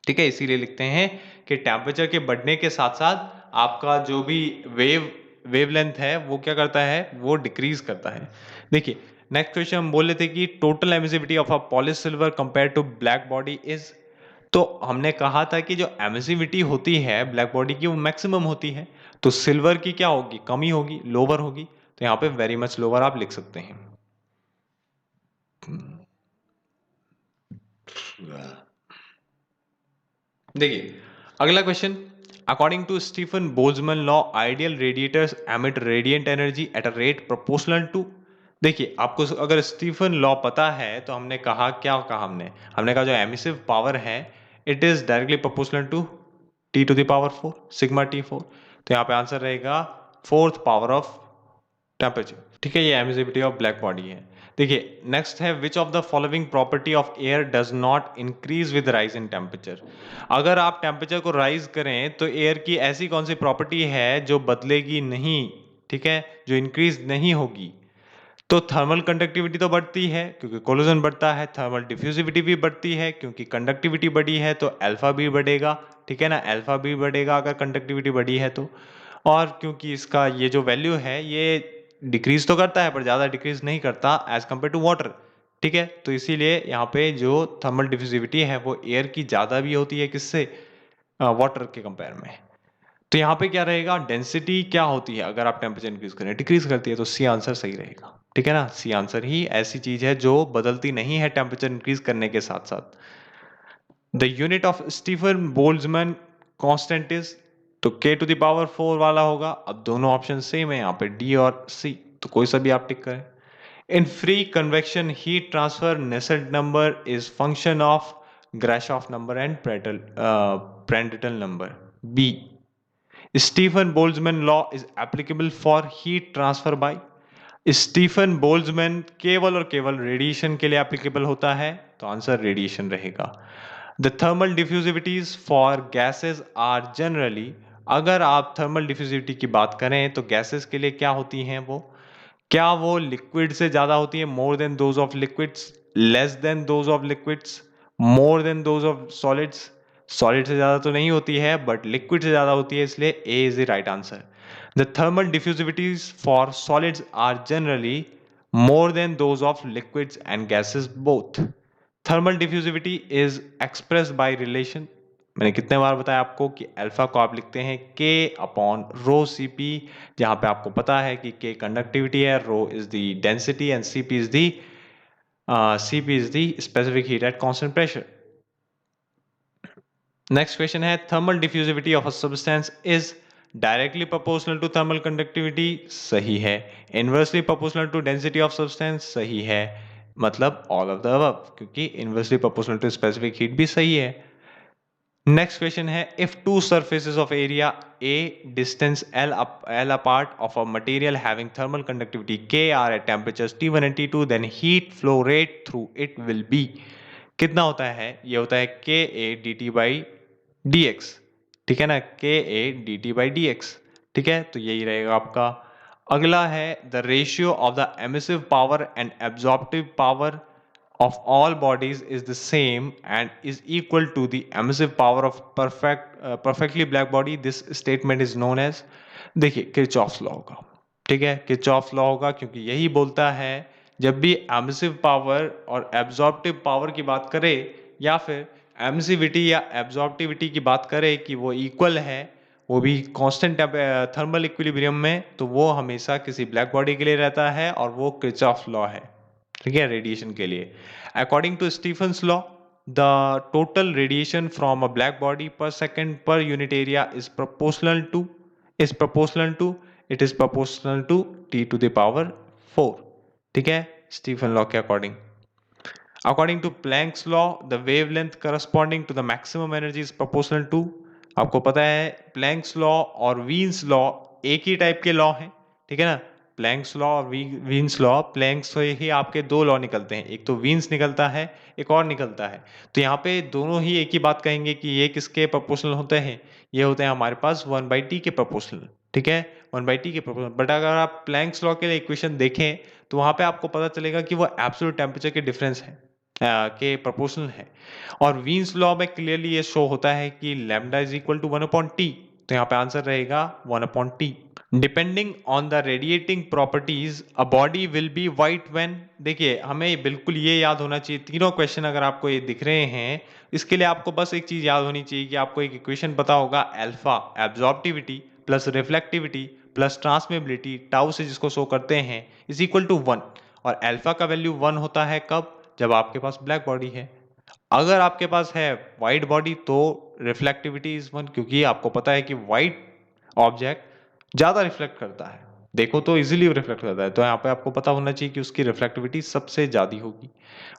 ठीक है, इसीलिए लिखते हैं कि टेम्परेचर के बढ़ने के साथ साथ आपका जो भी वेवलेंथ है वो क्या करता है? वो डिक्रीज करता है। देखिए नेक्स्ट क्वेश्चन हम बोल रहे थे कि total emissivity of a polish silver compare to black body is, तो हमने कहा था कि जो एमिसिविटी होती है ब्लैक बॉडी की वो मैक्सिमम होती है, तो सिल्वर की क्या होगी? कमी होगी, लोअर होगी, तो यहाँ पे वेरी मच लोअर आप लिख सकते हैं। देखिए अगला question, according to Stefan Boltzmann law ideal radiators emit radiant energy at a rate proportional to, देखिए आपको अगर स्टीफन लॉ पता है तो हमने कहा, क्या कहा हमने कहा जो एमिसिव पावर है it is directly proportional to T⁴ sigma T4, तो यहाँ पे आंसर रहेगा फोर्थ पावर ऑफ टेम्परेचर, ठीक है, ये एमिसिविटी ऑफ ब्लैक बॉडी है। देखिए नेक्स्ट है विच of the following property of air does not increase with rise in temperature, अगर आप टेम्परेचर को राइज करें तो एयर की ऐसी कौन सी प्रॉपर्टी है जो बदलेगी नहीं, ठीक है, जो इंक्रीज नहीं होगी? तो थर्मल कंडक्टिविटी तो बढ़ती है क्योंकि कोलिजन बढ़ता है, थर्मल डिफ्यूजिविटी भी बढ़ती है क्योंकि कंडक्टिविटी बढ़ी है, तो अल्फा भी बढ़ेगा, ठीक है ना, अल्फा भी बढ़ेगा अगर कंडक्टिविटी बढ़ी है तो। और क्योंकि इसका ये जो वैल्यू है ये डिक्रीज तो करता है पर ज्यादा डिक्रीज नहीं करता एज कंपेयर टू वाटर, ठीक है। तो इसीलिए यहाँ पे जो थर्मल डिफ्यूजिविटी है वो एयर की ज़्यादा भी होती है, किससे, वाटर के कंपेयर में। तो यहाँ पे क्या रहेगा, डेंसिटी क्या होती है अगर आप टेम्परेचर इंक्रीज करें, डिक्रीज करती है, तो सी आंसर सही रहेगा। ठीक है ना, सी आंसर ही ऐसी चीज है जो बदलती नहीं है टेम्परेचर इंक्रीज करने के साथ साथ। The unit of Stefan Boltzmann constant is, तो k टू द पावर 4 वाला होगा। अब दोनों ऑप्शन सेम है यहाँ पे, डी और सी, तो कोई सा भी आप टिक करें। In free convection heat transfer Nusselt number is function of Grashof number and Prandtl number. B, Stephen Boltzmann law is applicable for heat transfer by, Stephen Boltzmann केवल और केवल रेडिएशन के लिए एप्लीकेबल होता है, तो आंसर रेडिएशन रहेगा। The thermal diffusivities for gases are generally, अगर आप थर्मल डिफ्यूजिविटी की बात करें तो गैसेस के लिए क्या होती हैं वो, क्या वो लिक्विड से ज्यादा होती है, more than those of liquids, less than those of liquids, more than those of solids. Solid से ज्यादा तो नहीं होती है बट लिक्विड से ज्यादा होती है, इसलिए A is the right answer. The thermal diffusivities for solids are generally more than those of liquids and gases both. Thermal diffusivity is expressed by relation, मैंने कितने बार बताया आपको कि अल्फा को आप लिखते हैं K upon rho C P, जहां पे आपको पता है कि K कंडक्टिविटी है, rho is the density and CP is the specific heat at constant pressure. Next question है, thermal diffusivity of a substance is directly proportional to thermal conductivity, सही है। Inversely proportional to density of substance, सही है। मतलब ऑल ऑफ द अबव, क्योंकि inversely proportional to specific heat भी सही है। नेक्स्ट क्वेश्चन है, if two surfaces of area A distance L apart of a material having thermal conductivity K are at temperatures T1 and T2, then heat flow rate through it will be, कितना होता है, ये होता है KA dt बाई dx। ठीक है ना, KA dt बाई dx। ठीक है, तो यही रहेगा आपका। अगला है, the ratio of the emissive power and absorptive power of all bodies is the same and is equal to the emissive power of perfectly black body. This statement is known as, देखिए किरचॉफ्स लॉ होगा। ठीक है, किरचॉफ्स लॉ होगा, क्योंकि यही बोलता है जब भी एमिसिव पावर और एब्जॉर्प्टिव पावर की बात करे, या फिर एमिसिविटी या एब्जॉर्प्टिविटी की बात करे कि वो इक्वल है, वो भी कांस्टेंट थर्मल इक्विलिब्रियम में, तो वो हमेशा किसी ब्लैक बॉडी के लिए रहता है, और वो किरचॉफ्स लॉ है। ठीक है, रेडिएशन के लिए। According to Stephen's law, the total radiation from a black body per second per unit area is proportional to T to the power 4। ठीक है, स्टीफन लॉ के according. According to Planck's law, the wavelength corresponding to the maximum energy is proportional to, आपको पता है प्लैंक्स लॉ और वीन्स लॉ एक ही टाइप के लॉ हैं। ठीक है ना, प्लैंक्स लॉ और वीन्स लॉ, प्लैंक्स से ही आपके दो लॉ निकलते हैं, एक तो वीन्स निकलता है, एक और निकलता है। तो यहाँ पे दोनों ही एक ही बात कहेंगे कि ये किसके प्रोपोर्शनल होते हैं, ये होते हैं हमारे पास 1/t के प्रोपोर्शनल। ठीक है, 1/t के प्रोपोर्शनल। बट अगर आप प्लैंक्स लॉ के लिए इक्वेशन देखें तो वहां पे आपको पता चलेगा कि वो एब्सोल्यूट टेम्परेचर के डिफरेंस है, के प्रोपोर्शनल है। और वीन्स लॉ में क्लियरली ये शो होता है कि lambda is equal to 1/t, तो यहाँ पे आंसर रहेगा 1/t। Depending on the radiating properties a body will B white when, देखिए हमें बिल्कुल ये याद होना चाहिए, तीनों क्वेश्चन अगर आपको ये दिख रहे हैं, इसके लिए आपको बस एक चीज याद होनी चाहिए कि आपको एक इक्वेशन पता होगा, alpha absorptivity plus reflectivity plus transmissibility, tau से जिसको शो करते हैं, इज इक्वल टू 1। और अल्फा का वैल्यू 1 होता है कब, जब आपके पास ब्लैक बॉडी है। अगर आपके पास है व्हाइट बॉडी तो रिफ्लेक्टिविटी इज 1, क्योंकि आपको पता है कि व्हाइट ऑब्जेक्ट ज्यादा रिफ्लेक्ट करता है, देखो तो इजीली रिफ्लेक्ट करता है, तो यहाँ पे आपको पता होना चाहिए कि उसकी रिफ्लेक्टिविटी सबसे ज्यादा होगी,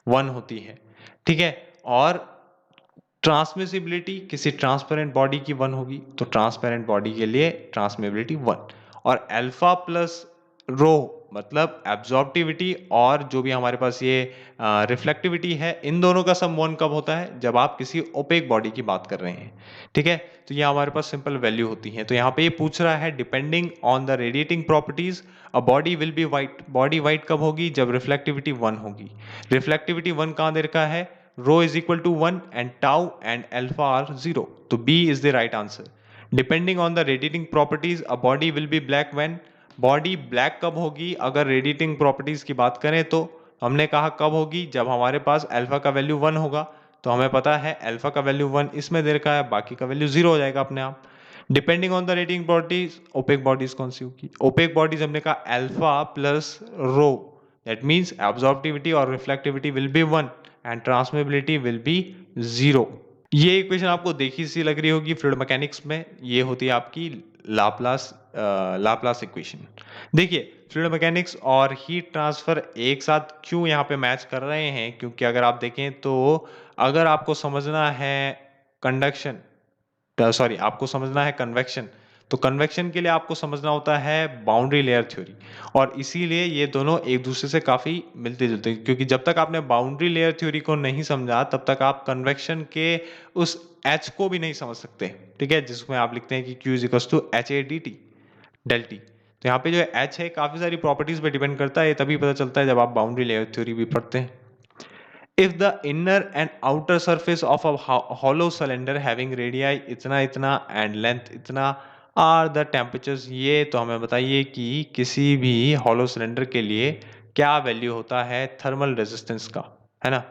1 होती है। ठीक है, और ट्रांसमिसिबिलिटी किसी ट्रांसपेरेंट बॉडी की 1 होगी, तो ट्रांसपेरेंट बॉडी के लिए ट्रांसमिबिलिटी 1। और अल्फा प्लस रो मतलब एब्जॉर्प्टिविटी और जो भी हमारे पास ये रिफ्लेक्टिविटी है, इन दोनों का सम 1 कब होता है, जब आप किसी ओपेक बॉडी की बात कर रहे हैं। ठीक है, तो ये हमारे पास सिंपल वैल्यू होती है। तो यहाँ पे ये पूछ रहा है, depending on the radiating properties a body will B white, body white कब होगी, जब रिफ्लेक्टिविटी 1 होगी। रिफ्लेक्टिविटी 1 कहाँ दे रखा है, rho is equal to 1 and tau and alpha are 0, तो B is the right answer. Depending on the radiating properties a body will be black when, body black कब होगी अगर रेडिएटिंग प्रॉपर्टीज की बात करें तो हमने कहा कब होगी, जब हमारे पास अल्फा का वैल्यू 1 होगा। तो हमें पता है अल्फा का वैल्यू 1 इसमें दे रखा है, बाकी का वैल्यू 0 हो जाएगा अपने आप। Depending on the rating properties, opaque bodies कौन सी होगी, ओपेक बॉडीज हमने कहा alpha plus rho, that means absorptivity और reflectivity will be 1 and transmissibility will be 0। ये इक्वेशन आपको देखी सी लग रही होगी फ्लूइड मैकेनिक्स में, ये होती है आपकी लाप्लास इक्वेशन। देखिए फ्लूइड मैकेनिक्स और हीट ट्रांसफर एक साथ क्यों यहाँ पे मैच कर रहे हैं, क्योंकि अगर आप देखें तो अगर आपको समझना है कंडक्शन, सॉरी आपको समझना है कन्वेक्शन, तो कन्वेक्शन के लिए आपको समझना होता है बाउंड्री लेयर थ्योरी, और इसीलिए ये दोनों एक दूसरे से काफ़ी मिलते जुलते हैं, क्योंकि जब तक आपने बाउंड्री लेयर थ्योरी को नहीं समझा तब तक आप कन्वेक्शन के उस एच को भी नहीं समझ सकते। ठीक है, जिसमें आप लिखते हैं कि Q equals to H A D T del T. तो यहाँ पे जो एच है काफ़ी सारी प्रॉपर्टीज पे डिपेंड करता है, ये तभी पता चलता है जब आप बाउंड्री लेयर थ्योरी भी पढ़ते हैं। If the inner and outer surface of a hollow cylinder having radii इतना इतना and length इतना are the temperatures, ये तो हमें बताइए कि किसी भी hollow cylinder के लिए क्या वैल्यू होता है थर्मल रेजिस्टेंस का, है ना।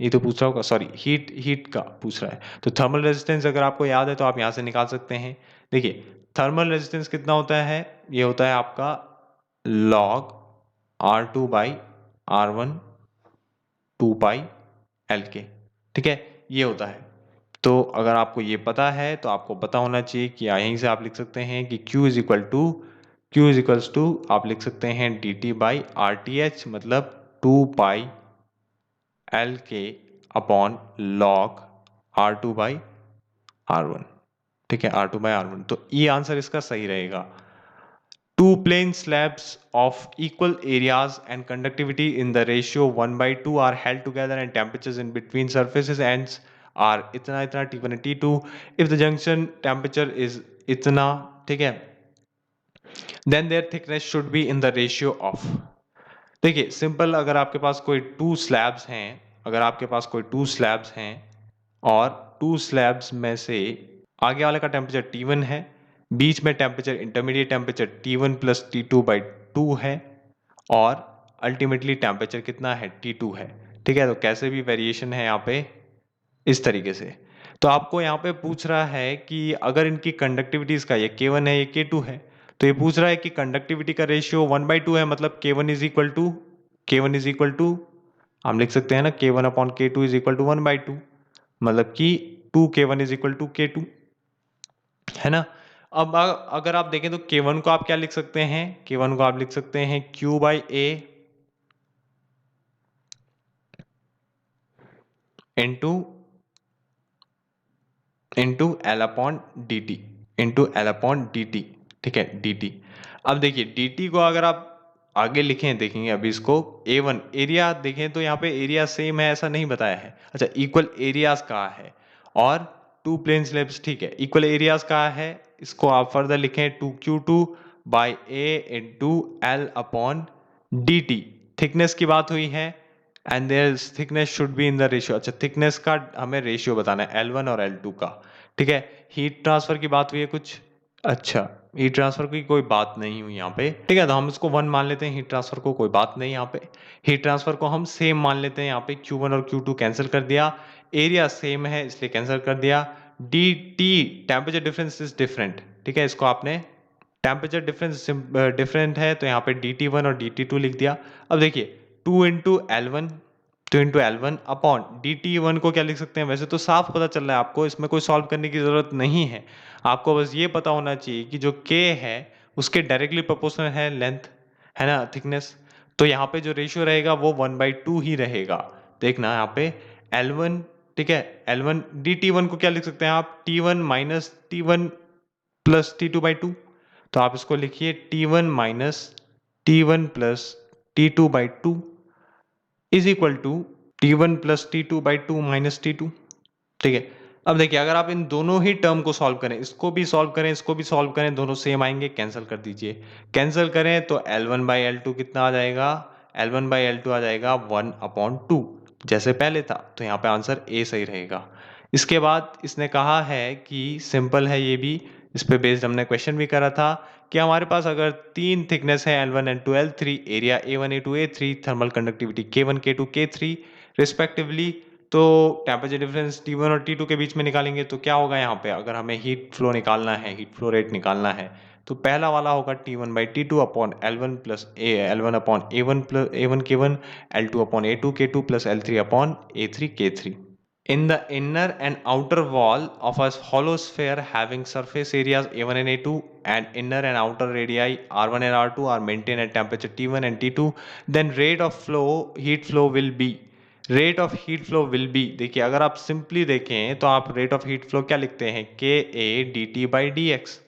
ये तो पूछ रहा होगा, सॉरी हीट का पूछ रहा है। तो थर्मल रेजिस्टेंस अगर आपको याद है तो आप यहाँ से निकाल सकते हैं। देखिए थर्मल रेजिस्टेंस कितना होता है, ये होता है आपका log R2 by R1 2 pi L के। ठीक है, ये होता है। तो अगर आपको ये पता है तो आपको पता होना चाहिए कि यहीं से आप लिख सकते हैं कि Q इज इक्वल्स टू आप लिख सकते हैं D T by R T H, मतलब 2 पाई एल के upon log R2 by R1। ठीक है, R2 बाई R1, तो ये आंसर इसका सही रहेगा। Two plane slabs of equal areas and conductivity in the ratio 1/2 are held together and temperatures in between surfaces ends are इतना इतना T1 and T2 if the junction temperature is इतना, ठीक है, then their thickness should be in the ratio of। देखिए सिंपल, अगर आपके पास कोई टू स्लैब्स हैं, अगर आपके पास कोई टू स्लैब्स हैं और टू स्लैब्स में से आगे वाले का टेम्परेचर T1 है, बीच में temperature intermediate temperature T1 plus T2 by 2 है, और अल्टीमेटली टेम्परेचर कितना है T2 है। ठीक है, तो कैसे भी वेरिएशन है यहाँ पे इस तरीके से। तो आपको यहाँ पे पूछ रहा है कि अगर इनकी कंडक्टिविटीज का, ये K1 है ये K2 है, तो ये पूछ रहा है कि कंडक्टिविटी का रेशियो 1/2 है, मतलब K1 इज इक्वल टू हम लिख सकते हैं ना K1 upon K2 is equal to 1/2, मतलब कि 2K1 is equal to K2, है ना। अब अगर आप देखें तो K1 को आप क्या लिख सकते हैं, K1 को आप लिख सकते हैं Q by A into L upon D T, ठीक है dt। अब देखिए dt को अगर आप आगे लिखें, देखेंगे अभी इसको A1 एरिया देखें तो यहाँ पे एरिया सेम है ऐसा नहीं बताया है। अच्छा, इक्वल एरियाज कहा है और टू प्लेन स्लैब्स, ठीक है, इक्वल एरियाज कहा है, इसको आप फर्दर लिखें 2Q2 by A into L upon D T. Thickness की बात हुई है and there thickness should be in the ratio. अच्छा, थिकनेस का हमें रेशियो बताना है L1 और L2 का। ठीक है, हीट ट्रांसफर की बात हुई है कुछ, अच्छा हीट ट्रांसफर की कोई बात नहीं हुई यहाँ पे। ठीक है, तो हम इसको 1 मान लेते हैं, हीट ट्रांसफर को कोई बात नहीं यहाँ पे। हीट ट्रांसफर को हम सेम मान लेते हैं, यहाँ पे Q1 और Q2 कैंसिल कर दिया, एरिया सेम है इसलिए कैंसिल कर दिया। D T temperature difference is different, ठीक है, इसको आपने टेम्परेचर डिफरेंस डिफरेंट है तो यहाँ पे dt1 और dt2 लिख दिया। अब देखिए 2 इंटू L1 अपॉन dt1 को क्या लिख सकते हैं, वैसे तो साफ पता चल रहा है आपको, इसमें कोई सॉल्व करने की जरूरत नहीं है। आपको बस ये पता होना चाहिए कि जो k है उसके डायरेक्टली प्रोपोर्शनल है लेंथ, है ना, थिकनेस। तो यहाँ पे जो रेशियो रहेगा वो 1/2 ही रहेगा। देखना यहाँ पे L1, ठीक है, L1 dt1 को क्या लिख सकते हैं आप, T1 minus T1 plus T2/2। तो आप इसको लिखिए T1 minus T1 plus T2/2 is equal to T1 plus T2/2 minus T2। ठीक है, अब देखिए अगर आप इन दोनों ही टर्म को सॉल्व करें, इसको भी सॉल्व करें इसको भी सॉल्व करें, दोनों सेम आएंगे, कैंसिल कर दीजिए। कैंसिल करें तो L1/L2 कितना आ जाएगा, L1/L2 आ जाएगा 1/2 जैसे पहले था। तो यहाँ पे आंसर ए सही रहेगा। इसके बाद इसने कहा है कि सिंपल है ये भी इस पे बेस्ड हमने क्वेश्चन भी करा था कि हमारे पास अगर 3 थिकनेस है L1 L2 L3, area A1 A2 A3, thermal conductivity K1 K2 K3 respectively, तो टेम्परेचर डिफरेंस T1 और T2 के बीच में निकालेंगे तो क्या होगा यहाँ पे, अगर हमें हीट फ्लो निकालना है, हीट फ्लो रेट निकालना है, तो पहला वाला होगा T1 by T2 upon L1 plus L1 upon A1 plus A1 K1, L2 upon A2 K2 plus L3 upon A3 K3. In the inner and outer wall of a hollow sphere having surface areas A1 and A2 and inner and outer radii R1 and R2 are maintained at temperature T1 and T2, then rate of flow, heat flow will be, rate of heat flow will be, देखिए अगर आप सिंपली देखें तो आप रेट ऑफ हीट फ्लो क्या लिखते हैं, के A D T by d x,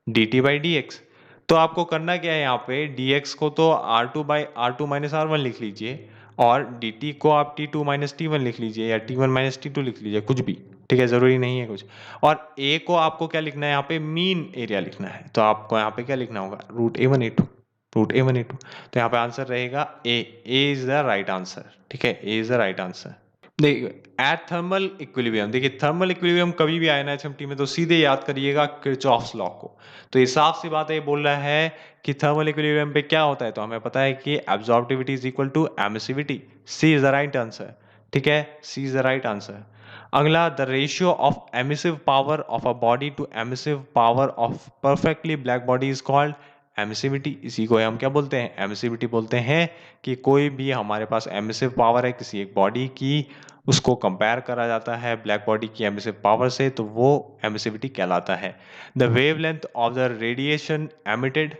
D T by d x. तो आपको करना क्या है यहाँ पे, डी एक्स को तो R two by R two minus R one लिख लीजिए और डी टी को आप T two minus T one लिख लीजिए या T one minus T two लिख लीजिए, कुछ भी ठीक है, जरूरी नहीं है कुछ। और ए को आपको क्या लिखना है, यहाँ पे मीन एरिया लिखना है, तो आपको यहाँ पे क्या लिखना होगा, root A one A two, root A one A two. तो यहाँ पे आंसर रहेगा A, A is the right answer, ठीक है, A is the right answer. देखिए एट थर्मल इक्विलिब्रियम, देखिए थर्मल इक्विलिब्रियम कभी भी आए ना एचएमटी में तो सीधे याद करिएगा किरचॉफ्स लॉ को। तो ये साफ सी बात है, ये बोल रहा है कि थर्मल इक्विलिब्रियम पे क्या होता है, तो हमें पता है कि absorptivity is equal to emissivity, C is the right answer, ठीक है, C is the right answer. अगला, the ratio of emissive power of a body to emissive power of perfectly black body is called emissivity. इसी को हम क्या बोलते हैं, एमिसिविटी बोलते हैं। कि कोई भी हमारे पास एमिसिव पावर है किसी एक बॉडी की, उसको कंपेयर करा जाता है ब्लैक बॉडी की एमिसिव पावर से, तो वो एमिसिविटी कहलाता है। The wavelength of the radiation emitted,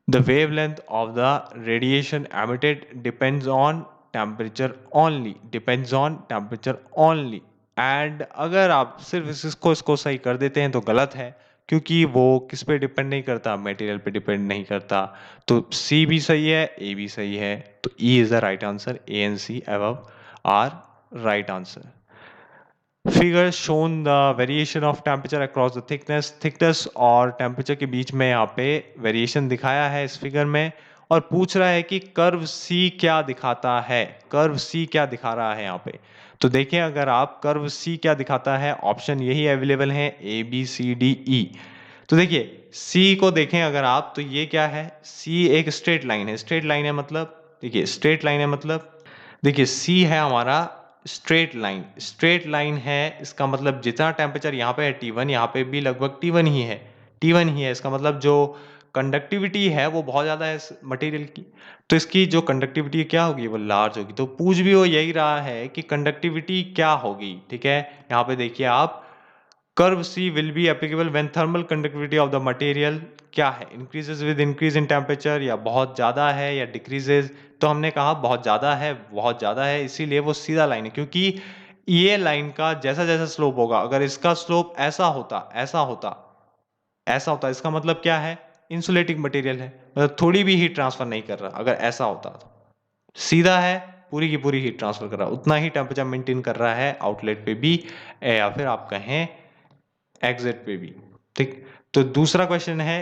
the wavelength of the radiation emitted depends on temperature only, depends on temperature only। And अगर आप सिर्फ इसको सही कर देते हैं तो गलत है, क्योंकि वो किस पे डिपेंड नहीं करता, मटेरियल पे डिपेंड नहीं करता। तो सी भी सही है, ए भी सही है, तो E is the right answer, A and C above are right answer. Figure shown the variation of temperature across the thickness, thickness और टेम्परेचर के बीच में यहाँ पे वेरिएशन दिखाया है इस फिगर में। और पूछ रहा है कि कर्व सी क्या दिखाता है, कर्व सी क्या दिखा रहा है यहाँ पे। तो देखिए अगर आप कर्व सी क्या दिखाता है, ऑप्शन यही अवेलेबल है A B C D E. तो देखिए सी को देखें अगर आप, तो ये क्या है, सी एक स्ट्रेट लाइन है, स्ट्रेट लाइन है मतलब, देखिए स्ट्रेट लाइन है मतलब, देखिए सी है हमारा स्ट्रेट लाइन, स्ट्रेट लाइन है, इसका मतलब जितना टेम्परेचर यहाँ पे है T1, यहाँ पे भी लगभग T1 ही है, T1 ही है। इसका मतलब जो कंडक्टिविटी है वो बहुत ज़्यादा है इस मटेरियल की, तो इसकी जो कंडक्टिविटी क्या होगी, वो लार्ज होगी। तो पूछ भी वो यही रहा है कि कंडक्टिविटी क्या होगी, ठीक है। यहाँ पे देखिए आप, curve C will be applicable when thermal conductivity of the material क्या है, increases with increase in temperature, या बहुत ज़्यादा है या डिक्रीजेज। तो हमने कहा बहुत ज़्यादा है, बहुत ज़्यादा है, इसीलिए वो सीधा लाइन है, क्योंकि ये लाइन का जैसा जैसा स्लोप होगा, अगर इसका स्लोप ऐसा होता, ऐसा होता, ऐसा होता, इसका मतलब क्या है, इंसुलेटिंग मटेरियल है, मतलब थोड़ी भी हीट ट्रांसफर नहीं कर रहा। अगर ऐसा होता तो सीधा है, पूरी की पूरी हीट ट्रांसफर कर रहा, उतना ही टेम्परेचर मेंटेन कर रहा है आउटलेट पे भी, या फिर आप कहें एग्जिट पे भी, ठीक। तो दूसरा क्वेश्चन है,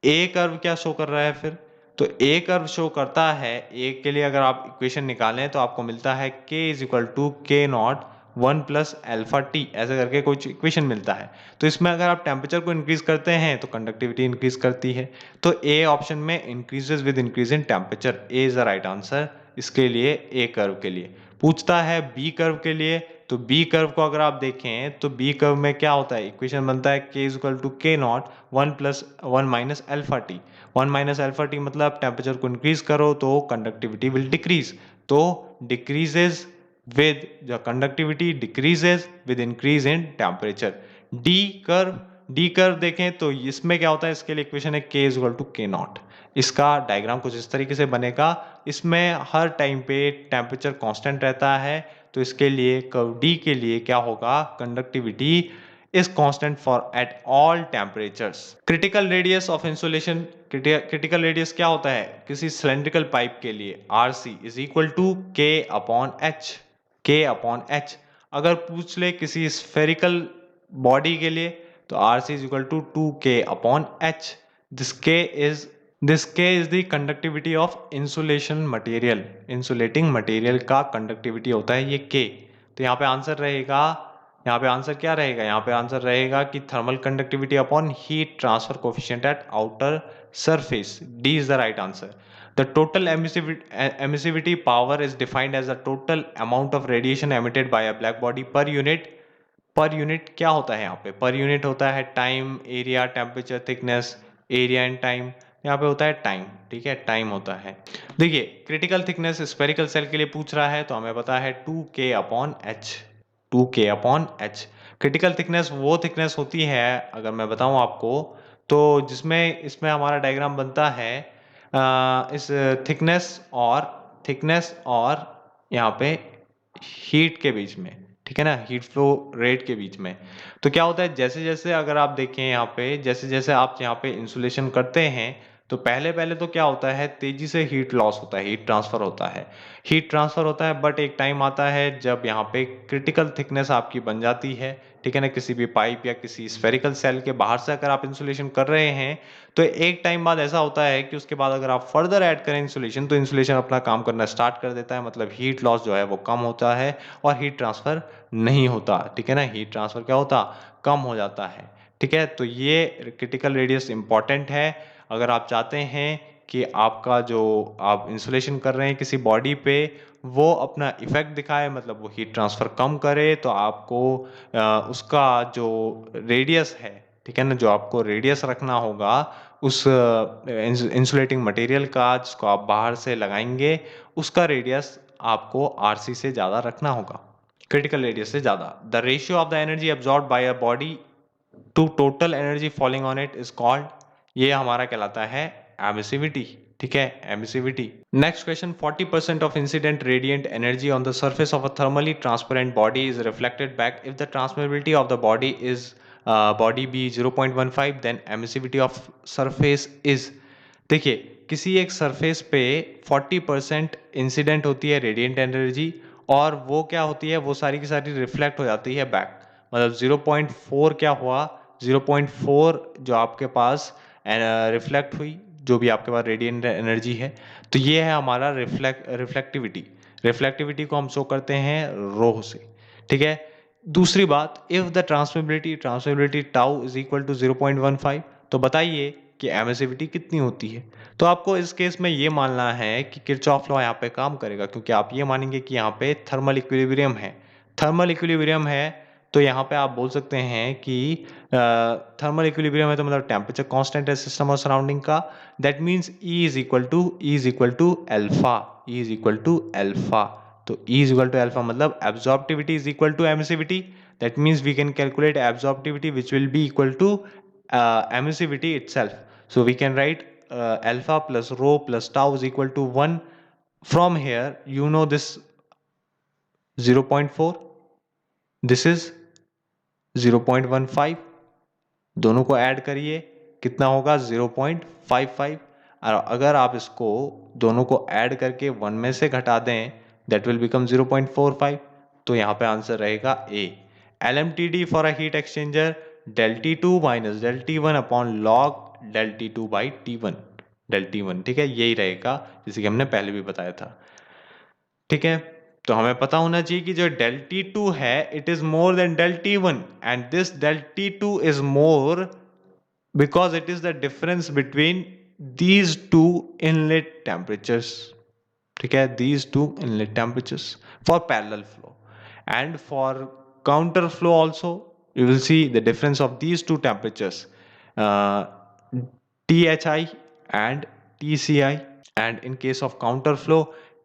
ए कर्व क्या शो कर रहा है फिर, तो ए कर्व शो करता है, ए के लिए अगर आप इक्वेशन निकालें तो आपको मिलता है k इज इक्वल टू के नॉट 1 प्लस एल्फा टी, ऐसे करके कुछ इक्वेशन मिलता है। तो इसमें अगर आप टेम्परेचर को इंक्रीज करते हैं तो कंडक्टिविटी इंक्रीज करती है, तो ए ऑप्शन में increases with increase in temperature, A is the right answer इसके लिए, ए कर्व के लिए। पूछता है बी कर्व के लिए, तो बी कर्व को अगर आप देखें तो बी कर्व में क्या होता है, इक्वेशन बनता है k इज इक्वल टू के not 1 plus 1 minus alpha T, 1 minus alpha T मतलब टेम्परेचर को इंक्रीज करो तो कंडक्टिविटी विल डिक्रीज, तो decreases with the conductivity decreases with increase in temperature. D curve देखें तो इसमें क्या होता है, इसके लिए इक्वेशन है k इज इक्वल टू के नॉट। इसका डायग्राम कुछ इस तरीके से बनेगा, इसमें हर टाइम पे टेम्परेचर कांस्टेंट रहता है, तो इसके लिए कर्व डी के लिए क्या होगा, conductivity is constant for at all temperatures. Critical radius of insulation, critical radius क्या होता है किसी सिलेंड्रिकल पाइप के लिए, R C is equal to K upon H, K upon H. अगर पूछ ले किसी स्फेरिकल बॉडी के लिए तो R C is equal to 2k upon H. This K is this K is the conductivity of insulation material, insulating material का कंडक्टिविटी होता है ये k। तो यहाँ पे आंसर रहेगा यहाँ पे आंसर क्या रहेगा? यहाँ पे आंसर रहेगा कि thermal conductivity upon heat transfer coefficient eight outer surface. D is the right answer. The total emissivity power is defined as the total amount of radiation emitted by a black body per unit। Per unit क्या होता है यहाँ पे? पर यूनिट होता है time, area, temperature, thickness, area and time. यहाँ पे होता है टाइम, ठीक है, टाइम होता है। देखिए क्रिटिकल थिकनेस स्फेरिकल सेल के लिए पूछ रहा है तो हमें पता है 2K upon H. 2K upon H. Critical thickness वो थिकनेस होती है, अगर मैं बताऊं आपको, तो जिसमें इसमें हमारा डायग्राम बनता है इस थिकनेस और यहाँ पे हीट के बीच में, ठीक है ना, हीट फ्लो रेट के बीच में। तो क्या होता है, जैसे जैसे अगर आप देखें यहाँ पे, जैसे जैसे आप यहाँ पे इंसुलेशन करते हैं तो पहले पहले तो क्या होता है, तेजी से हीट लॉस होता है, हीट ट्रांसफर होता है, हीट ट्रांसफर होता है। बट एक टाइम आता है जब यहाँ पे क्रिटिकल थिकनेस आपकी बन जाती है, ठीक है ना, किसी भी पाइप या किसी स्फेरिकल सेल के बाहर से अगर आप इंसुलेशन कर रहे हैं तो एक टाइम बाद ऐसा होता है कि उसके बाद अगर आप फर्दर ऐड करें इंसुलेशन तो इंसुलेशन अपना काम करना स्टार्ट कर देता है, मतलब हीट लॉस जो है वो कम होता है और हीट ट्रांसफर नहीं होता, ठीक है ना, हीट ट्रांसफर क्या होता, कम हो जाता है, ठीक है। तो ये क्रिटिकल रेडियस इंपॉर्टेंट है। अगर आप चाहते हैं कि आपका जो आप इंसुलेशन कर रहे हैं किसी बॉडी पे वो अपना इफेक्ट दिखाए, मतलब वो हीट ट्रांसफर कम करे, तो आपको उसका जो रेडियस है, ठीक है ना, जो आपको रेडियस रखना होगा उस इंसुलेटिंग मटेरियल का जिसको आप बाहर से लगाएंगे, उसका रेडियस आपको RC से ज़्यादा रखना होगा, क्रिटिकल रेडियस से ज़्यादा। The ratio of the energy absorb by a body to total energy falling on it is called, ये हमारा कहलाता है एमिसिविटी, ठीक है, emissivity. Next question, 40% of incident radiant energy on the surface of a thermally transparent body is reflected back if the transmissibility of the body is body be 0.15 then emissivity of surface is। देखिए किसी एक सरफेस पे 40% इंसिडेंट होती है रेडिएंट एनर्जी और वो क्या होती है, वो सारी की सारी रिफ्लेक्ट हो जाती है बैक, मतलब 0.4 क्या हुआ, 0.4 जो आपके पास रिफ्लेक्ट हुई, जो भी आपके पास रेडिएंट एनर्जी है, तो ये है हमारा रिफ्लेक्टिविटी। रिफ्लेक्टिविटी को हम शो करते हैं रो से, ठीक है। दूसरी बात, if the transmissibility tau is equal to 0.15, तो बताइए कि एमिसिविटी कितनी होती है। तो आपको इस केस में ये मानना है कि किरचॉफ लॉ यहाँ पे काम करेगा, क्योंकि आप ये मानेंगे कि यहाँ पे थर्मल इक्विलिब्रियम है। थर्मल इक्विलिब्रियम है तो यहाँ पे आप बोल सकते हैं कि थर्मल इक्विलिब्रियम है तो मतलब टेम्परेचर कांस्टेंट है सिस्टम और सराउंडिंग का। That means E is equal to alpha, E is equal to alpha. तो E is equal to alpha मतलब absorptivity is equal to emissivity. That means we can calculate absorptivity which will be equal to emissivity itself. So we can write alpha plus rho plus tau is equal to 1. From here you know this 0.4, this is 0.15, दोनों को ऐड करिए कितना होगा 0.55, और अगर आप इसको दोनों को ऐड करके 1 में से घटा दें that will become 0.45, तो यहाँ पे आंसर रहेगा A। LMTD for a heat exchanger del T2 minus del T1 upon log del T2 by T1, del T1, ठीक है, यही रहेगा जैसे कि हमने पहले भी बताया था, ठीक है। तो हमें पता होना चाहिए कि जो del T2 है it is more than del T1 and this del T2 is more because it is the difference between these two inlet temperatures, ठीक है, these two inlet temperatures for parallel flow, and for counter flow also you will see the difference of these two temperatures, THI and TCI, and in case of counter flow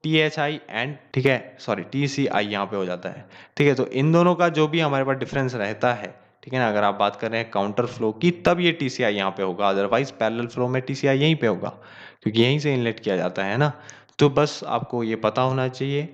THI and, ठीक है, सॉरी TCI यहाँ पे हो जाता है, ठीक है। तो इन दोनों का जो भी हमारे पास डिफरेंस रहता है, ठीक है ना, अगर आप बात कर रहे हैं काउंटर फ्लो की तब ये TCI यहाँ पे होगा, अदरवाइज पैरेलल फ्लो में TCI यहीं पे होगा क्योंकि यहीं से इनलेट किया जाता है ना। तो बस आपको ये पता होना चाहिए